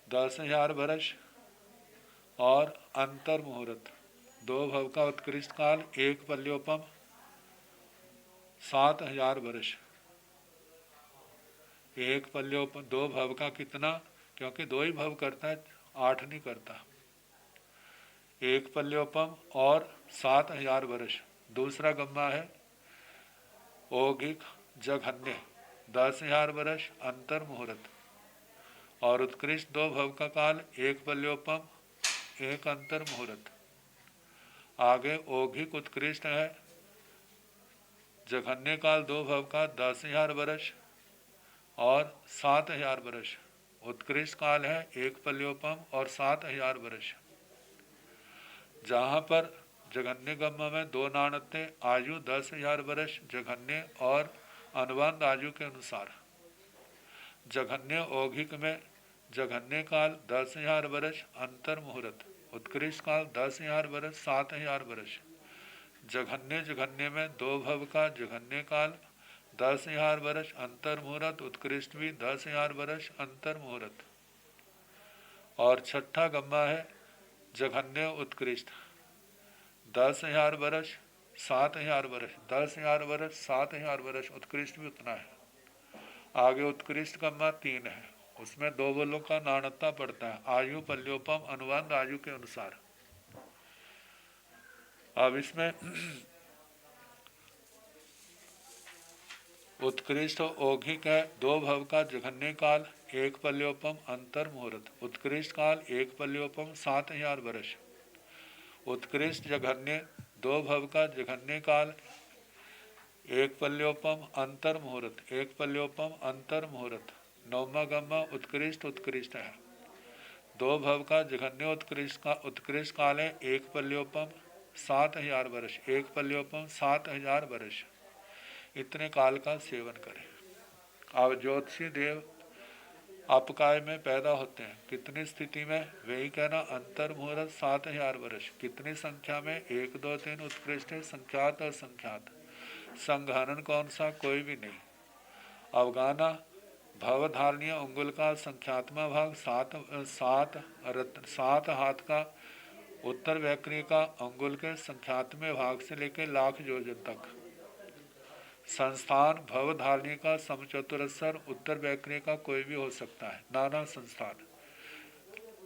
10,000 वर्ष, और अंतर मुहूर्त 2 भव का उत्कृष्ट काल 1 पल्योपम 7,000 वर्ष। 1 पल्योपम 2 भव का कितना, क्योंकि 2 ही भव करता है, 8 नहीं करता। 1 पल्योपम और 7,000 वर्ष। दूसरा गम्मा है औघिक जघन्य 10,000 वर्ष, अंतर मुहूर्त, और उत्कृष्ट 2 भव का काल 1 पल्योपम 1 अंतर मुहूर्त। आगे औघिक उत्कृष्ट है जघन्य काल 2 भव का 10,000 वर्ष और 7,000 वर्ष। उत्कृष्ट काल है 1 पल्योपम और 7,000 वर्ष। जहाँ पर जघन्य गम्मा में 2 नाणत्य, आयु 10,000 वर्ष जघन्य और अनुबंध आयु के अनुसार। जघन्य औघिक में जघन्य काल 10,000 वर्ष, अंतर मुहूर्त, उत्कृष्ट काल 10,000 वर्ष 7,000 वर्ष। जघन्य जघन्य में 2 भव का जघन्य काल 10,000 वर्ष, अंतर मुहूर्त, उत्कृष्ट भी 10,000 वर्ष, अंतर मुहूर्त। और छठा गम्मा है जघन्य उत्कृष्ट 10,000 वर्ष 7,000 वर्ष, 10,000 वर्ष 7,000 वर्ष, उत्कृष्ट भी उतना है। आगे उत्कृष्ट गम्मा 3 है, उसमें 2 बलों का नाणत्ता पड़ता है, आयु पल्योपम अनुबंध आयु के अनुसार। अब इसमें उत्कृष्ट औघिक है 2 भव का जघन्य काल 1 पल्योपम अंतर मुहूर्त, उत्कृष्ट काल 1 पल्योपम 7,000 वर्ष। उत्कृष्ट जघन्य 2 भव का जघन्य काल 1 पल्योपम अंतर मुहूर्त, 1 पल्योपम अंतर मुहूर्त। नौमा गम्मा उत्कृष्ट उत्कृष्ट है 2 भव का जघन्य उत्कृष्ट काल है 1 पल्योपम 7,000 वर्ष, 1 पल्योपम 7,000 वर्ष। इतने काल का सेवन करें। अब ज्योतिषी देव अपकाय में पैदा होते हैं, कितनी स्थिति में, वही कहना अंतर मुहूर्त 7,000 वर्ष। कितनी संख्या में, 1 2 3 उत्कृष्ट है, संख्यात और संख्यात। संघानन कौन सा, कोई भी नहीं। अवगाना भवधारणीय अंगुल का संख्यात्मा भाग 7 हाथ का, उत्तर वैक्री का अंगुल के संख्यात्मय भाग से लेकर लाख योजन तक। संस्थान भवधारणी का समचतुरस्र उत्तर वैक्री का कोई भी हो सकता है, नाना संस्थान।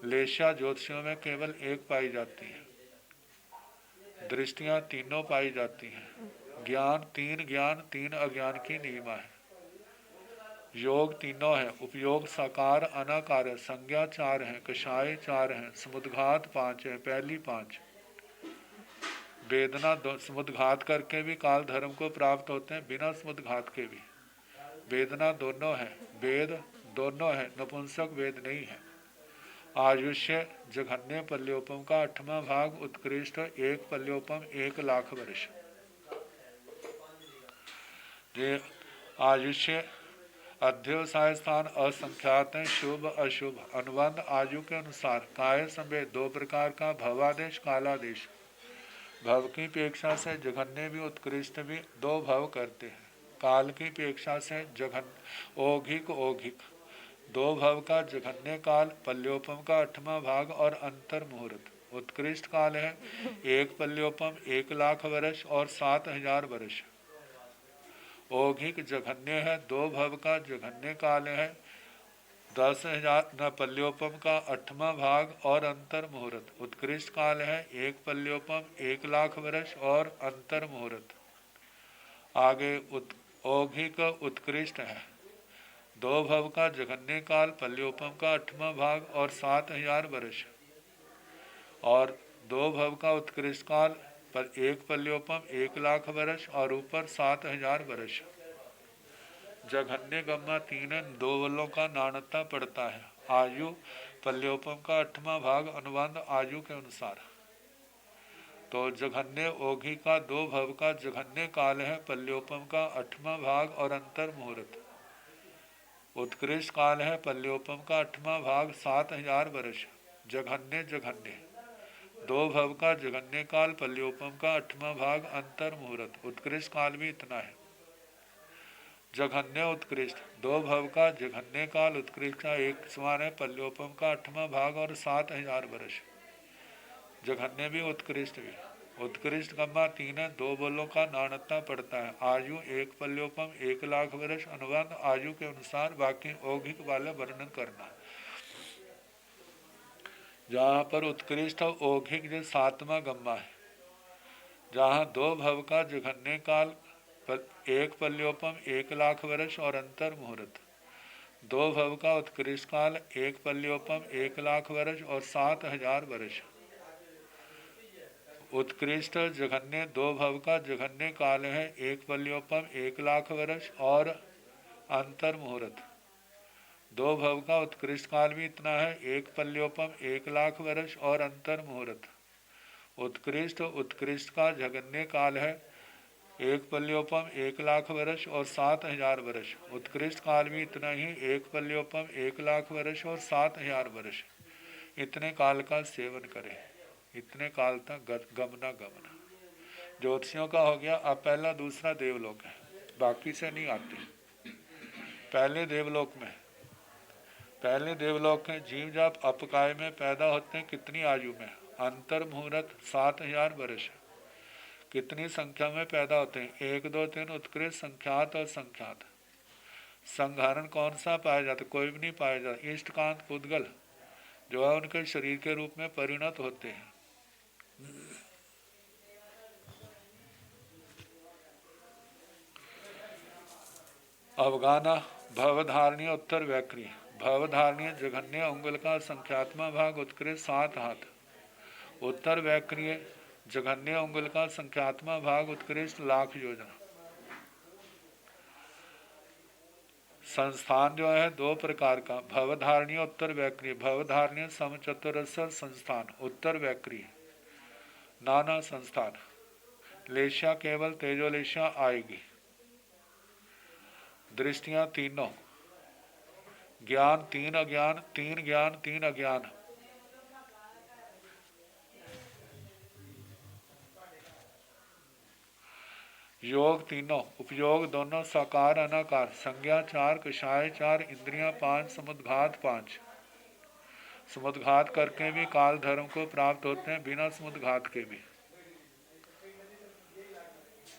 लेशा ज्योतिषियों में केवल 1 पाई जाती है। दृष्टियां तीनों पाई जाती हैं। ज्ञान 3 अज्ञान की नीलिमा है। योग तीनों है, उपयोग साकार अनाकार है, संज्ञा 4 है, कषाय 4 है, समुद्घात 5 है, पहली 5। वेदना समुद्घात करके भी काल धर्म को प्राप्त होते हैं, बिना समुद्घात के भी। वेदना दोनों है, वेद दोनों है, नपुंसक वेद नहीं है। आयुष्य जघन्य पल्योपम का 8वां भाग उत्कृष्ट 1 पल्योपम 1 लाख वर्ष। ये आयुष्य अध्यवसाय स्थान असंख्यात है, शुभ अशुभ अनुबंध आयु के अनुसार। काय संवेद 2 प्रकार का, भवादेश कालादेश। भव की अपेक्षा से जघन्य भी उत्कृष्ट भी 2 भव करते हैं। काल की अपेक्षा से जघन्य औघिक 2 भव का जघन्य काल पल्योपम का 8वां भाग और अंतर मुहूर्त। उत्कृष्ट काल है 1 पल्योपम 1 लाख वर्ष और 7,000 वर्ष। औघिक जघन्य है 2 भव का जघन्य काल है 10,000 पल्योपम का 8वां भाग और अंतर मुहूर्त। उत्कृष्ट काल है 1 पल्योपम 1 लाख वर्ष और अंतर मुहूर्त। आगे औघिक उत्कृष्ट है 2 भव का जघन्य काल पल्योपम का 8वां भाग और 7,000 वर्ष, और 2 भव का उत्कृष्ट काल पर 1 पल्योपम 1 लाख वर्ष और ऊपर 7,000 वर्ष। जघन्य गम्मा 3 है, 2 बलों का नाणत्ता पड़ता है। आयु पल्योपम का 8वां भाग अनुबंध आयु के अनुसार। तो जघन्य औघी का 2 भव का जघन्य काल है पल्योपम का 8वां भाग और अंतर मुहूर्त। उत्कृष्ट काल है पल्योपम का 8वां भाग 7,000 वर्ष। जघन्य दो भव का जघन्य काल, पल्योपम का 8वां भाग, अंतर मुहूर्त। उत्कृष्ट काल भी इतना है। जघन्य उत्कृष्ट, दो भव का जघन्य काल, उत्कृष्ट का 1 समान है, पल्योपम का 8वां भाग और 7000 वर्ष। जघन्य भी उत्कृष्ट भी। उत्कृष्ट गम्मा 3 है, 2 बोलों का नानत्ता पड़ता है। आयु 1 पल्योपम 1 लाख वर्ष। अनुबंध आयु के अनुसार बाकी औघिक वाले वर्णन करना। जहाँ पर उत्कृष्ट और औघिक जो 7वां गम्मा है, जहाँ 2 भव का जघन्य काल, 1 पल्योपम 1 लाख वर्ष और अंतर मुहूर्त। 2 भव का उत्कृष्ट काल, 1 पल्योपम 1 लाख वर्ष और 7000 वर्ष। उत्कृष्ट जघन्य 2 भव का जघन्य काल है, 1 पल्योपम 1 लाख वर्ष और अंतर मुहूर्त। 2 भव का उत्कृष्ट काल भी इतना है, 1 पल्योपम 1 लाख वर्ष और अंतर मुहूर्त। उत्कृष्ट का जघन्य काल है, 1 पल्योपम 1 लाख वर्ष और 7000 वर्ष। उत्कृष्ट काल भी इतना ही, 1 पल्योपम 1 लाख वर्ष और 7000 वर्ष। इतने काल का सेवन करें। इतने काल तक गमना गमना। ज्योतिषियों का हो गया। अब पहला दूसरा देवलोक है, बाकी से नहीं आते। पहले देवलोक में जीव जब अपकाय में पैदा होते हैं, कितनी आयु में? अंतर मुहूर्त 7000 वर्ष। कितनी संख्या में पैदा होते हैं? 1 2 3 उत्कृष्ट, संख्यात और संख्यात। संघारण कौन सा पाया जाता? कोई भी नहीं पाया जाता। इष्टकांत पुद्गल जो है उनके शरीर के रूप में परिणत होते हैं। अवगाना भवधारणीय उत्तर व्याक्रिय। भवधारणीय जघन्य उंगल का संख्यात्मक भाग उत्कृष्ट 7 हाथ। उत्तर व्याक्रिय जघन्य उंगल का संख्यात्मक भाग उत्कृष्ट लाख योजना। संस्थान जो है 2 प्रकार का, भवधारणीय उत्तर व्याक्रिय। भवधारणीय समचतुरस्र संस्थान, उत्तर व्याक्रिय नाना संस्थान। लेशिया केवल तेजोलेशिया आएगी। दृष्टियां तीनों, ज्ञान 3 अज्ञान, 3 ज्ञान 3 अज्ञान। योग तीनों, उपयोग दोनों, साकार अनाकार। संज्ञा 4, कषाय 4, इंद्रियां 5, समुद्घात 5। समुद्घात करके भी काल धर्म को प्राप्त होते हैं, बिना समुद्घात के भी।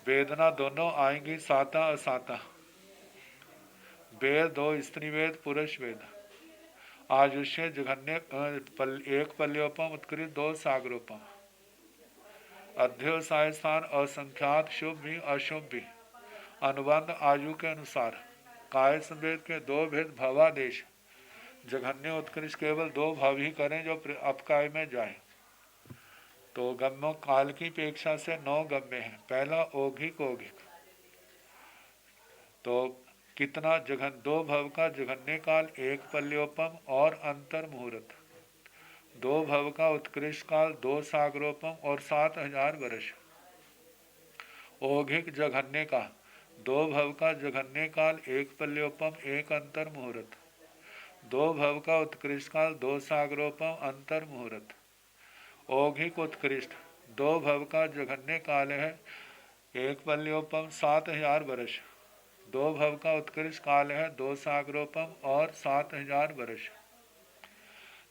वेदना दोनों आएंगी, साता असाता। वेद 2 स्त्री वेद, पुरुष वेद। आयुष्य जघन्य 1 पल्योपम उत्कृष्ट, 2 सागरोपम। अध्यवसाय स्थान असंख्यात, शुभ भी अशुभ भी। अनुबंध आयु के अनुसार। काय संवेद के 2 भेद, भवादेश। जघन्य उत्कृष्ट केवल 2 भाव ही करें जो अपकाय में जाए। तो गम्य काल की अपेक्षा से 9 गम्य है। पहला औघिक। तो कितना? 2 भव का जघन्य काल, 1 पल्योपम और अंतर मुहूर्त। 2 भव का उत्कृष्ट काल, 2 सागरोपम और 7000 वर्ष। औघिक जघन्य का 2 भव का जघन्य काल, 1 पल्योपम 1 अंतर मुहूर्त। 2 भव का उत्कृष्ट काल, 2 सागरोपम अंतर मुहूर्त। औघिक उत्कृष्ट 2 भव का जघन्य काल है, 1 पल्योपम 7000 वर्ष। 2 भव का उत्कृष्ट काल है, 2 सागरोपम और 7000 वर्ष।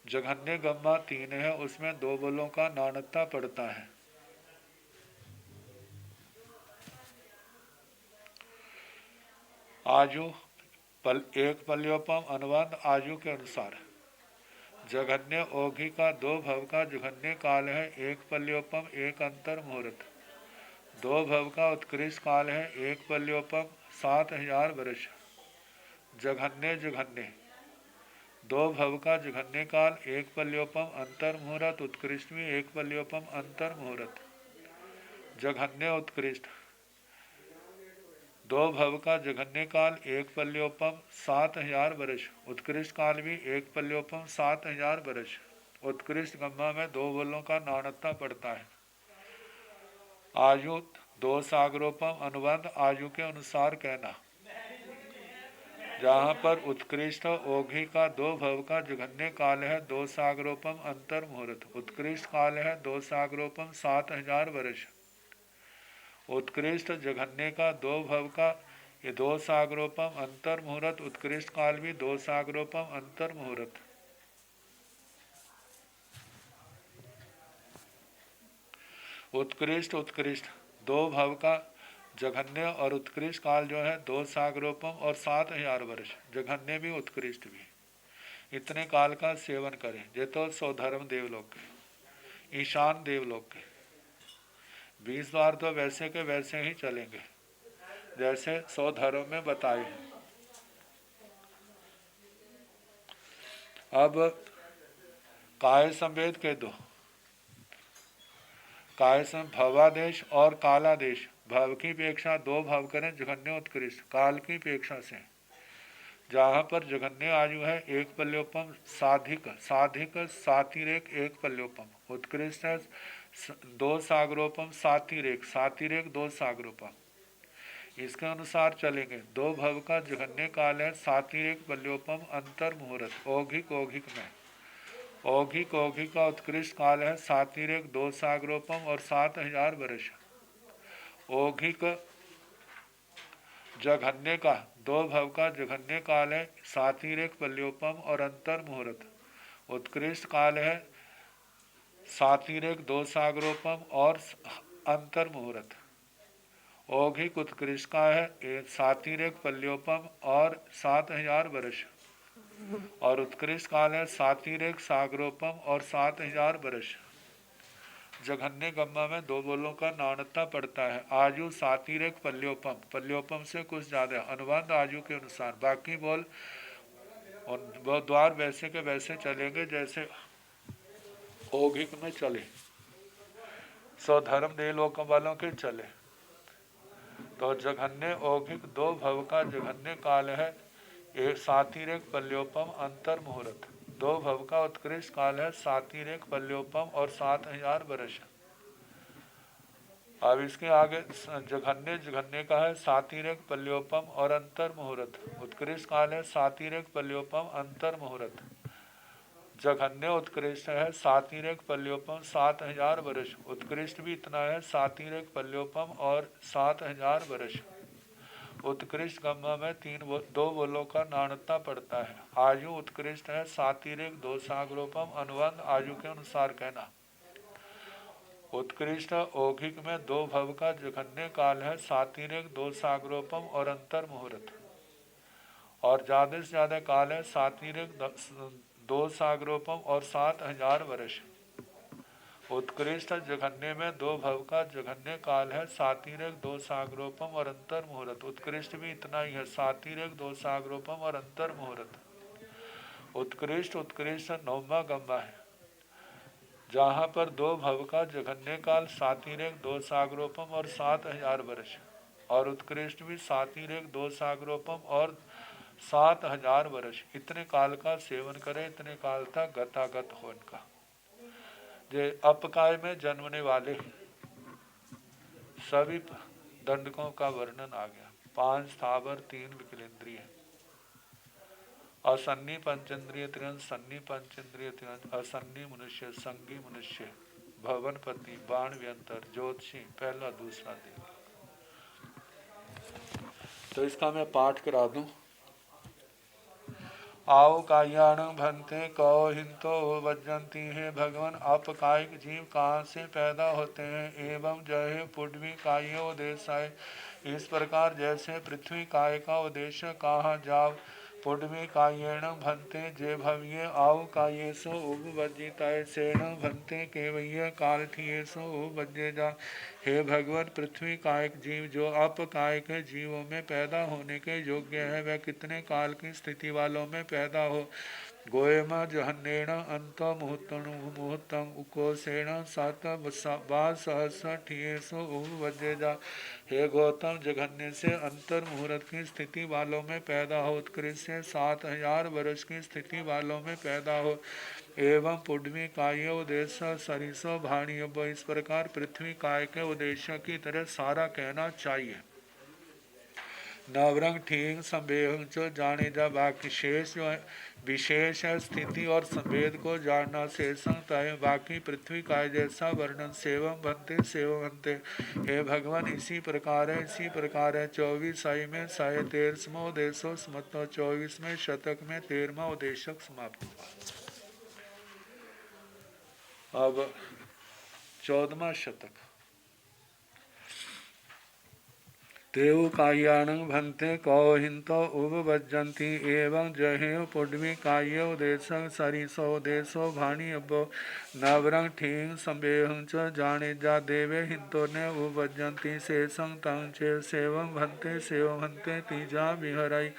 जघन्य गम्मा 3 है, उसमें 2 बलों का नानत्ता पड़ता है। आयु 1 पल्योपम, अनुबंध आयु के अनुसार। जघन्य औघी का 2 भव का जघन्य काल है, 1 पल्योपम 1 अंतर मुहूर्त। 2 भव का उत्कृष्ट काल है, 1 पल्योपम 7000 वर्ष। जघन्य 2 भव का जघन्य काल, 1 पल्योपम अंतर मुहूर्त। उत्कृष्ट में 1 पल्योपम अंतर मुहूर्त। जघन्य उत्कृष्ट 2 भव का जघन्य काल, 1 पल्योपम 7000 वर्ष। उत्कृष्ट काल भी 1 पल्योपम 7000 वर्ष। उत्कृष्ट गम्मा में 2 बलों का नानत्ता पड़ता है। आयु 2 सागरोपम, अनुबंध आयु के अनुसार कहना। जहाँ पर उत्कृष्ट ओघी का 2 भव का जघन्य काल है 2 सागरोपम अंतर मुहूर्त। उत्कृष्ट काल है 2 सागरोपम 7000 वर्ष। उत्कृष्ट जघन्य का 2 भव का ये 2 सागरोपम अंतर मुहूर्त। उत्कृष्ट काल भी 2 सागरोपम अंतर मुहूर्त। उत्कृष्ट उत्कृष्ट 2 भव का जघन्य और उत्कृष्ट काल जो है 2 सागरोपम और 7000 वर्ष। जघन्य भी उत्कृष्ट भी, इतने काल का सेवन करें। ये तो सौधर्म देवलोक के, ईशान देवलोक के 20 द्वार तो वैसे के वैसे ही चलेंगे जैसे सौधर्म में बताए। अब काय संवेद के दो, काय सम भवादेश और कालादेश। भव की अपेक्षा 2 भव करें जघन्य उत्कृष्ट, काल की अपेक्षा से जहाँ पर जघन्य आयु है 1 पल्योपम साधिक, साधिक सातिरेक 1 पल्योपम। उत्कृष्ट है 2 सागरोपम सातिरेक, सातिरेक 2 सागरोपम। इसके अनुसार चलेंगे। 2 भव का जघन्य काल है सातिरेक पल्योपम अंतर मुहूर्त। औघिक औघिक में औघिक औघिक का उत्कृष्ट काल है सातिरेक 2 सागरोपम और 7000 वर्ष। औघिक जघन्य का 2 भव का जघन्य काल है सातिरेक पल्योपम और अंतर मुहूर्त। उत्कृष्ट काल है सातिरेक 2 सागरोपम और अंतर मुहूर्त। औघिक उत्कृष्ट का है सातिरेक पल्योपम और 7000 वर्ष। और उत्कृष्ट काल है सातिरेक सागरोपम और 7000 वर्ष। जघन्य गम्मा में 2 बोलों का नानता पड़ता है। आयु सातिरेक पल्योपम, पल्योपम से कुछ ज्यादा अनुबंध आयु के अनुसार। बाकी बोल और वो द्वार वैसे के वैसे चलेंगे जैसे औघिक में चले, स्वधर्म देवलोक वालों के चले। तो जघन्य औघिक 2 भव का जघन्य काल है एक सातिरेक पल्योपम अंतर मुहूर्त। 2 भव का उत्कृष्ट काल है सातिरेक पल्योपम और 7000 वर्ष। अब इसके आगे जघन्य जघन्य का है सातिरेक पल्योपम और अंतर मुहूर्त। उत्कृष्ट काल है सातिरेक पल्योपम अंतर मुहूर्त। जघन्य उत्कृष्ट है सातिरेक पल्योपम 7000 वर्ष। उत्कृष्ट भी इतना है सातिरेक पल्योपम और 7000 वर्ष। उत्कृष्ट गम्मा में 2 बोलों का नानता पड़ता है। आयु उत्कृष्ट है सातिरेक 2 सागरोपम, अनुबंध आयु के अनुसार कहना। उत्कृष्ट औघिक में 2 भव का जघन्य काल है सातिरेक 2 सागरोपम और अंतर मुहूर्त। और ज्यादा से ज्यादा काल है सातिरेक 2 सागरोपम और 7000 वर्ष। उत्कृष्ट जघन्य में 2 भव का जघन्य काल है सातिरेक 2 सागरोपम और अंतर मुहूर्त। उत्कृष्ट भी इतना ही है सातिरेक 2 सागरोपम और अंतर मुहूर्त। उत्कृष्ट उत्कृष्ट 9वां गम्मा है जहाँ पर 2 भव का जघन्य काल सातिरेक 2 सागरोपम और 7000 वर्ष। और उत्कृष्ट भी सातिरेक 2 सागरोपम और 7000 वर्ष। इतने काल का सेवन करें, इतने काल तक गतागत हो इनका। जे अपकाय में जन्मने वाले सभी दंडकों का वर्णन आ गया। 5 स्थावर 3 विकलेंद्रिय, असन्नी पंचेंद्रिय त्रियंश, सन्नी पंचेंद्रिय त्रियंश, असन्नी मनुष्य, संगी मनुष्य, भवनपति, बाण व्यंतर, ज्योतिषी, पहला दूसरा दिन। तो इसका मैं पाठ करा दूं। आओ कायाण भंते कौ हिंतो वज्जंती है भगवान। अपकायिक जीव कहाँ से पैदा होते हैं एवं जय पुडवी काय उद्देश्य। इस प्रकार जैसे पृथ्वी काय का उद्देश्य कहाँ जाओ, पुडवी कायेण भंते जे भव्य आओ कायेशो उपवज्जिताय सेण भंते केवय काल थियेशो उपवज्जे जा। हे भगवान, पृथ्वी कायिक जीव जो अपकायिक जीवों में पैदा होने के योग्य है वह कितने काल की स्थिति वालों में पैदा हो। गोयम जहन्नेण अंत मुहूर्तम उकोसेण सात सहस्र ठियेशो उपवज्जे जा। हे गौतम, जघन्य से अंतर मुहूर्त की स्थिति वालों में पैदा हो, उत्कृष्ट से 7000 वर्ष की स्थिति वालों में पैदा हो, एवं पुडवी काय उद्देश्य सरिसो भाणियों। इस प्रकार पृथ्वी काय के उद्देश्य की तरह सारा कहना चाहिए। नवरंग ठीक संवेह जो जाने जा बाकी शेष जो है विशेष है स्थिति और संवेद को जानना शेषंग है बाकी पृथ्वी का जैसा वर्णन सेवम बनते हे भगवान इसी प्रकार है 24 साई में 13वां देशो समतो 24वें शतक में 13वां उद्देशक समाप्त हुआ। अब 14वां शतक तेउ कायाणं भन्ते कौहिंतो उपवज्जन्ति एवं जहेव पुड्वी कायो देशं सरिसो देशो भाणी अब्बो नवरंग ठींग संबेहं च जाने जा देवे हिंतो ने उपवज्जन्ति शेषं तं चे सेवं भन्ते तीजा विहराई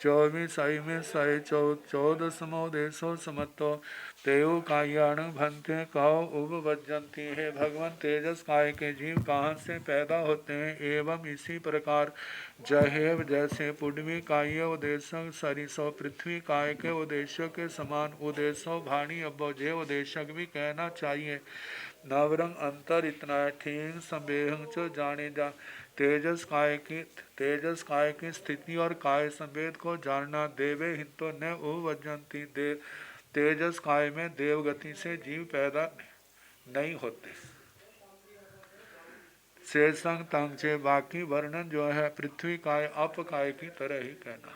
24 साई में साई 14वां देशो समत्तो तेउ कायाण भन्ते कौ उपवज्जन्ति है भगवान तेजस काय के जीव कहाँ से पैदा होते हैं एवं इसी प्रकार जहेव जैसे पुडवी काय उदेशक सरिसो पृथ्वी काय के उद्देश्य के समान उदेशो भाणी अब्बो जे उद्देशक भी कहना चाहिए। नवरंग अंतर इतना ठीक संवेहं चो जाने जा तेजस काय की स्थिति और काय संवेद को जानना देवे हिंतो न उपवज्जन्ति तेजस काय में देवगति से जीव पैदा नहीं होते। शेषंग तंग बाकी वर्णन जो है पृथ्वी काय अप काय की तरह ही कहना।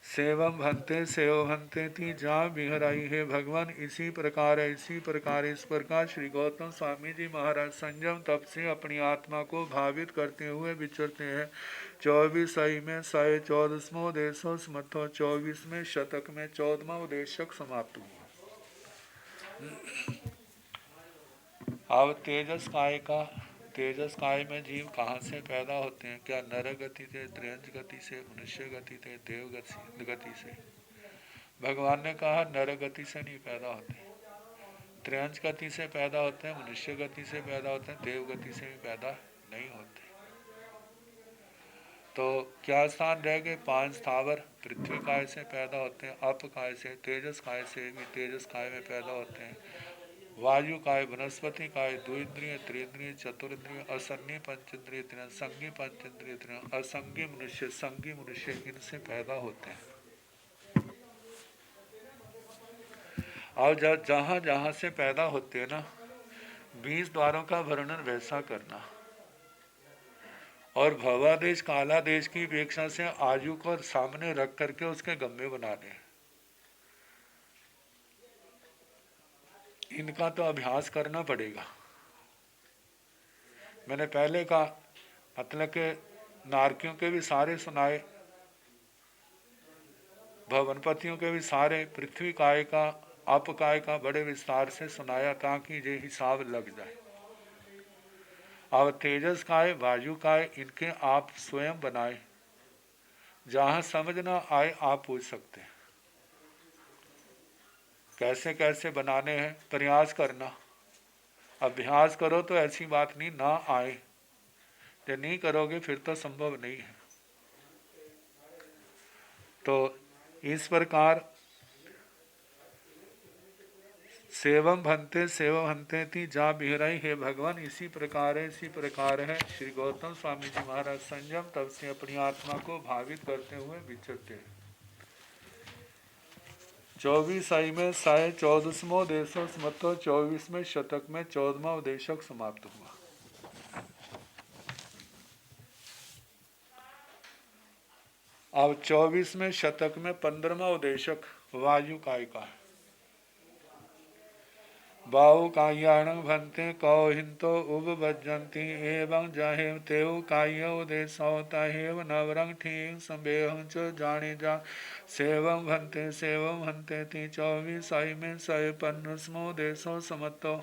सेवम भंते ती जा बिहराई है भगवान इसी प्रकार इस प्रकार श्री गौतम स्वामी जी महाराज संयम तप से अपनी आत्मा को भावित करते हुए विचरते हैं। 24 साई में 14वां उद्देश्य समर्थो 24वें शतक में 14वां उद्देशक समाप्त हुआ। अब तेजस काय में जीव कहाँ से पैदा होते हैं? क्या नर गति से, त्रियंज गति से, मनुष्य गति से, देव गति से? भगवान ने कहा नर गति से नहीं पैदा होते, त्रियंज गति से पैदा होते हैं, मनुष्य गति से पैदा होते हैं, देव गति से भी पैदा नहीं होते। तो क्या स्थान रह गए? 5 स्थावर पृथ्वी काय से पैदा होते हैं, अप काय से, तेजस काय से भी तेजस काय में पैदा होते हैं, वायु काय, वनस्पति काय, द्विन्द्रिय, त्रिन्द्रिय, चतुर्न्द्रिय, असंगी पंचेंद्रिय, संगी पंचेंद्रिय, असंगी मनुष्य, संगी मनुष्य, इनसे पैदा होते हैं। और जहाँ जहाँ से पैदा होते हैं ना 20 द्वारों का वर्णन वैसा करना और भवादेश काला देश की अपेक्षा से आयु को सामने रख करके उसके गम्मे बना दें। इनका तो अभ्यास करना पड़ेगा। मैंने पहले कहा मतलब के नारकियों के भी सारे सुनाए, भवनपतियों के भी सारे, पृथ्वी काय का अप काय का बड़े विस्तार से सुनाया ताकि ये हिसाब लग जाए। अब तेजस काय, वायु काय, इनके आप स्वयं बनाए, जहाँ समझ ना आए आप पूछ सकते हैं कैसे कैसे बनाने हैं, प्रयास करना। अभ्यास करो तो ऐसी बात नहीं ना आए, जब नहीं करोगे फिर तो संभव नहीं है। तो इस प्रकार सेवम भंते थी जा बिहराई है भगवान इसी प्रकार है। श्री गौतम स्वामी जी महाराज संयम तब से अपनी आत्मा को भावित करते हुए विचरते हैं। 24 आई में 14वां उद्देशक समतो 24वें शतक में 14वां उद्देशक समाप्त हुआ। अब 24वें शतक में 15वां उद्देशक वायु काय का है। बाहु कायाणं भन्ते कौहिंतो उपवज्जन्ति एवं जहेव तेउ कायो उदेशो तहेव नवरंग ठीक संबेहं च जाने जा सेवं भन्ते ती 24 आई में 15वां उद्देशो समत्तो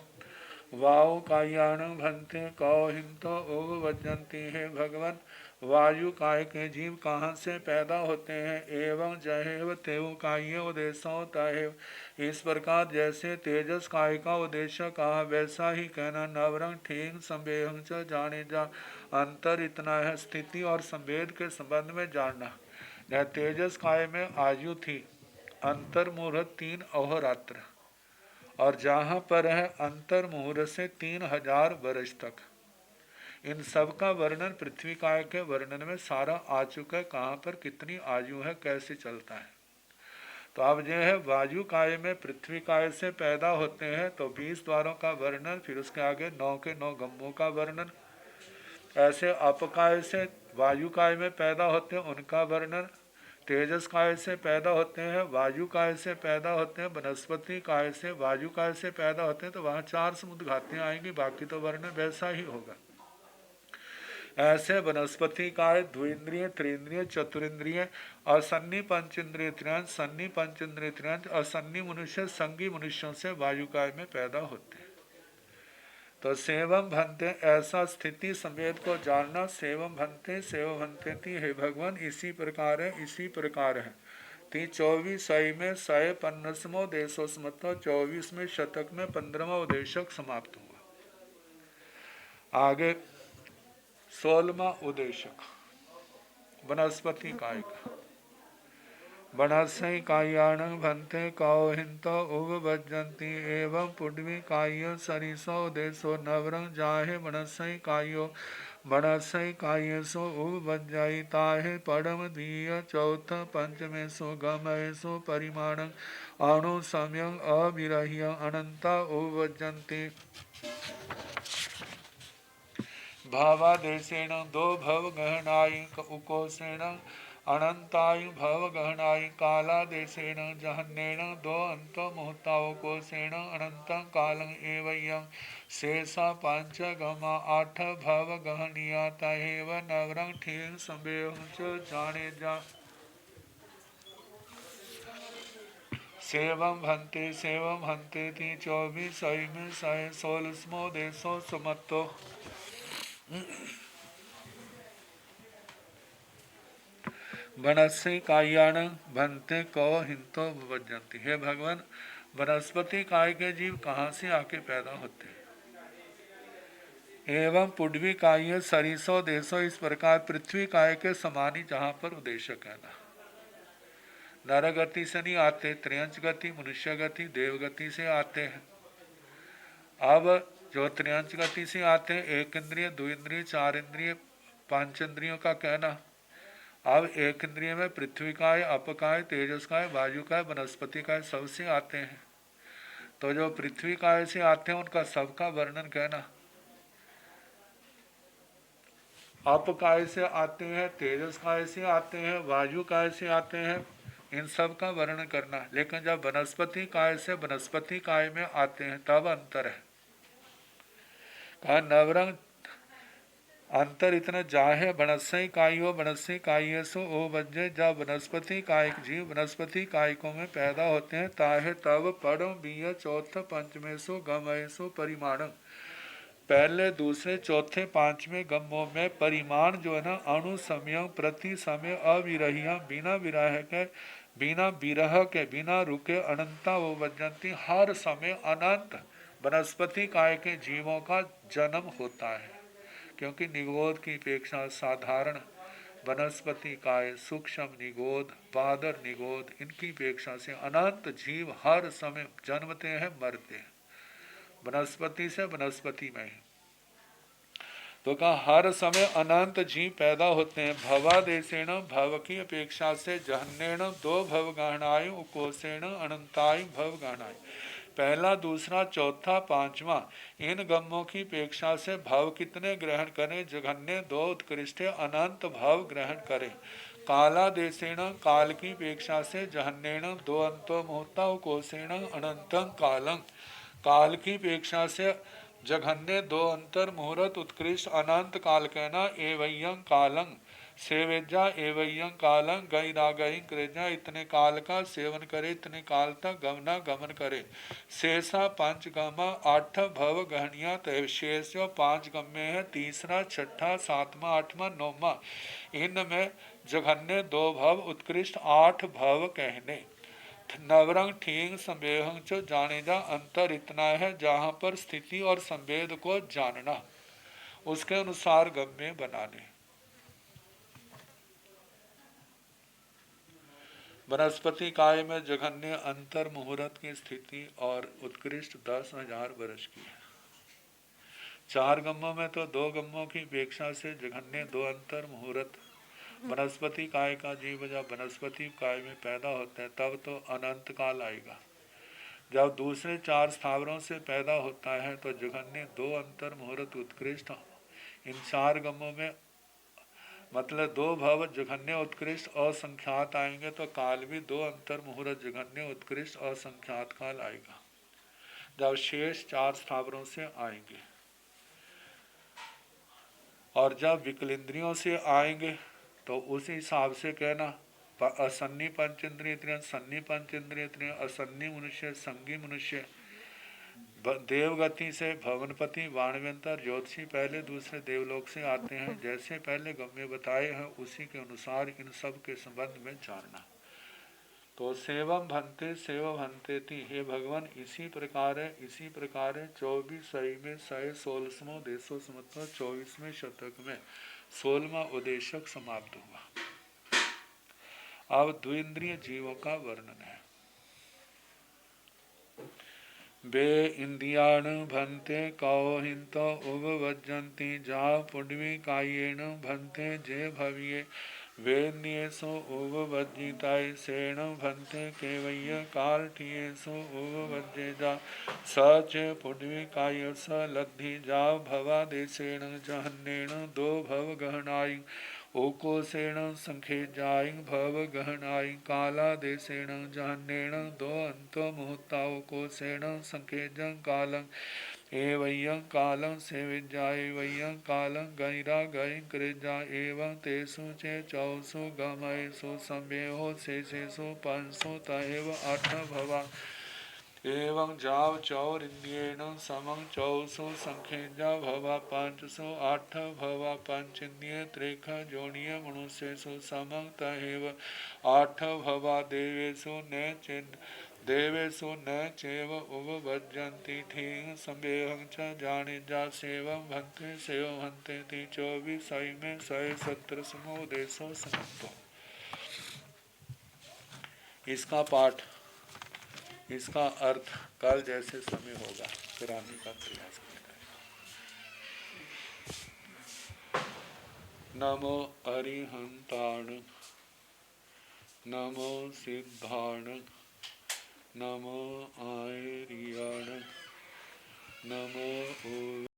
वायु कायाणं भन्ते कौहिंतो उपवज्जन्ति है भगवान वायु काय के जीव कहाँ से पैदा होते हैं एवं जहेव तेउ काय उदेशो तहेव इस प्रकार जैसे तेजस काय का उद्देश्य कहा वैसा ही कहना। नवरंग ठीक संवेहं च जाने जा अंतर इतना है स्थिति और संवेद के संबंध में जानना। यह तेजस काय में आयु थी अंतर मुहूर्त 3 अहोरात्र और जहाँ पर है अंतर मुहूर्त से 3000 वर्ष तक। इन सब का वर्णन पृथ्वी काय के वर्णन में सारा आ चुका है। कहाँ पर कितनी आयु है, कैसे चलता है। तो अब जो है वायु काय में पृथ्वी काय से पैदा होते हैं तो 20 द्वारों का वर्णन, फिर उसके आगे 9 के 9 गम्मों का वर्णन। ऐसे अपकाय से वायु काय में पैदा होते हैं उनका वर्णन। तेजस काय से पैदा होते हैं, वायु काय से पैदा होते हैं, वनस्पति काय से, वायु काय से पैदा होते हैं, तो वहाँ 4 समुद्र घातियाँ आएंगी, बाकी तो वर्णन वैसा ही होगा। ऐसे वनस्पति काय द्विंद्रिय, त्रिंद्रिय, चतुरिंद्रिय, असन्नी पंचेंद्रिय त्रियांश, सन्नी पंचेंद्रिय त्रियांश, असन्नी मनुष्य संगी मनुष्यों से वायु काय में पैदा होते हैं। तो सेवम भंते, ऐसा स्थिति समेत को जानना। सेवम भंते, सेव भंते थी, हे भगवान इसी प्रकार है, इसी प्रकार है। 24 में 150 देशो स्मतो, 24वें शतक में 15वां उदेशक समाप्त हुआ। आगे 16वां उदेशक वनस्पति काय का। वनस्पति कायान भंते कौहिंत उपभजन्ति एवं पुण्वी कायो सरिसो देशो नवरंग जाहे वनस्पति कायो वनस्पति कायसो उपभजाई ताहे परम दीय चौथ पंचमेशो गमयसो परिमाणं अणु सम्यं अविरह्य अनंता उपभजन्ति। भावादेशेन 2 भव गहनाई उकोसेन अनंतायु भव गहनाई कालादेशेन जहन्नेन 2 अंत मुहूर्तावकोसेन अनंत कालं एवं शेषा 5 गमा 8 भव गहनिया तहेव नवरंग ठीक संबेह जाने जा। सेवम भंते थी 24 में 16 देशो सुमतो। वनस्पति कायान भंते कौ हिंतो भजन्ति, हे भगवान वनस्पति काय के जीव कहाँ से आके पैदा होते हैं। एवं पुण्वी काय सरिसो देशो, इस प्रकार पृथ्वी काय के समानी जहाँ पर उदेशक है ना। नर गति से नहीं आते, त्रियंच गति, मनुष्य गति, देव गति से आते हैं। अब जो त्रियंच गति से आते हैं, 1 इंद्रिय, 2 इंद्रिय, 4 इंद्रिय, 5 इंद्रियों का कहना। अब 1 इंद्रिय में पृथ्वी काय, अपकाय, तेजस काय, वायु काय, वनस्पति काय सबसे आते हैं। तो जो पृथ्वी काय से आते हैं उनका सबका वर्णन कहना। अपकाय से आते हैं, तेजस काय से आते हैं, वायु काय से आते हैं, इन सब का वर्णन करना। लेकिन जब वनस्पति काय से वनस्पति काय में आते हैं तब अंतर है। कहा नवरंग अंतर इतना जाहे वनस्पति कायो वनस्पति कायसो ओ वज्जे, जब वनस्पति कायिक जीव वनस्पति कायिकों में पैदा होते हैं ताहे तब परम बीय चौथ पंचमेशो गमयसो परिमाणं, पहले दूसरे चौथे पांचवें गम्मों में परिमाण जो है ना अणु समय प्रति समय अविरहिया, बिना विरह के, बिना विरह के, बिना रुके अनंता वो वजंती, हर समय अनंत वनस्पति काय के जीवों का जन्म होता है। क्योंकि निगोद की अपेक्षा साधारण वनस्पति काय, सूक्ष्म निगोद, बादर निगोद, इनकी अपेक्षा से अनंत जीव हर समय जन्मते हैं, मरते हैं, वनस्पति से वनस्पति में। तो कहा हर समय अनंत जीव पैदा होते हैं। भवादेशेण, भव की अपेक्षा से, जहन्नेण 2 भव गहनायु उकोसेण अनंतायु भव गहनायु, पहला दूसरा चौथा पांचवा इन गम्मों की अपेक्षा से भव कितने ग्रहण करें, जघन्य 2 उत्कृष्ट अनंत भव ग्रहण करें। कालादेशेण, काल की अपेक्षा से, जहन्नेण 2 अंतो मुहूर्ता उकोसेण अनंतं कालं, काल की अपेक्षा से जघन्य 2 अंतर मुहूर्त उत्कृष्ट अनंत काल कहना। एवं कालं सेवेजा एवं कालं गैरागई कृजा, इतने काल का सेवन करे, इतने काल तक गमना गमन करे। शेषा 5 गमा 8 भव गहनिया, तय शेष जो 5 गम्य है, तीसरा छठा सातवां आठवां नौवां, इनमें जघन्य 2 भव उत्कृष्ट 8 भव कहने। नवरंग ठीक संवेहं च जाने जा, अंतर इतना है जहाँ पर स्थिति और संवेद को जानना, उसके अनुसार गम्य बनाने। वनस्पति काय में जघन्य अंतर मुहूर्त की स्थिति और उत्कृष्ट 10,000 वर्ष की है। 4 गम्मों में तो 2 गम्मों की अपेक्षा से जघन्य 2 अंतर मुहूर्त वनस्पति काय का जीव जब वनस्पति काय में पैदा होता है तब तो अनंत काल आएगा। जब दूसरे 4 स्थावरों से पैदा होता है तो जघन्य 2 अंतर मुहूर्त उत्कृष्ट इन 4 गमों में मतलब 2 भव जघन्य उत्कृष्ट असंख्यात आएंगे तो काल भी 2 अंतर मुहूर्त जघन्य उत्कृष्ट असंख्यात काल आएगा जब शेष 4 स्थावरों से आएंगे। और जब विकलेंद्रियों से आएंगे तो उसी हिसाब से कहना असन्नी पंचेंद्रिय सन्नी पंचेंद्रिय असन्नी मनुष्य संगी मनुष्य देवगति से भवनपति वाणवंतर ज्योतिषी पहले दूसरे देवलोक से आते हैं। जैसे पहले गम्य बताए हैं उसी के अनुसार इन सब के संबंध में जानना। तो सेवम भंते थी, हे भगवान इसी प्रकार है 24 में 16वां देशो समत्व 24वें शतक में 16वां उद्देशक समाप्त हुआ। अब द्विंद्रिय जीवों का वर्णन है। बे इंद्रियाण भंते कौहिंत उपवज्जन्ति जा पुण्वी कायेन भंते जे भव्ये वेन्येषु उपवज्जिताय सेण भंते केवय्य कालठियेषु उपवज्जे जा स च पुण्वी काय स लब्धि जा भवादेशेण जहन्नेन 2 भव गहनाय ओकोशेण संखेजाय भव गहनाय कालादेशेण जहन्नेन 2 अंत मुहूर्ता ओकोशेण संखेजं कालं एवं कालं सेविजाय एवं कालं गैरा गै कृजा एवं तेषु च 24 गमयेषु सम्येहो शेषेषु 500 तएव 8 भवा एवं जाव चौर इंद्रियेण समं 24 संख्येजा भवा 508 भवा पंचेन्द्रिय त्रेख जोनिय मनुष्येषु समं तहेव 8 भवा देवेषु न चैव उपवज्जन्ति ठीक संवेहं च जाने जा सेवं भंते ति 24 में 117वां देशो समाप्त। इसका पाठ इसका अर्थ कल जैसे समय होगा कराने का प्रयास करें। नमो अरिहंताण नमो सिद्धाण नमो आर्याण नमो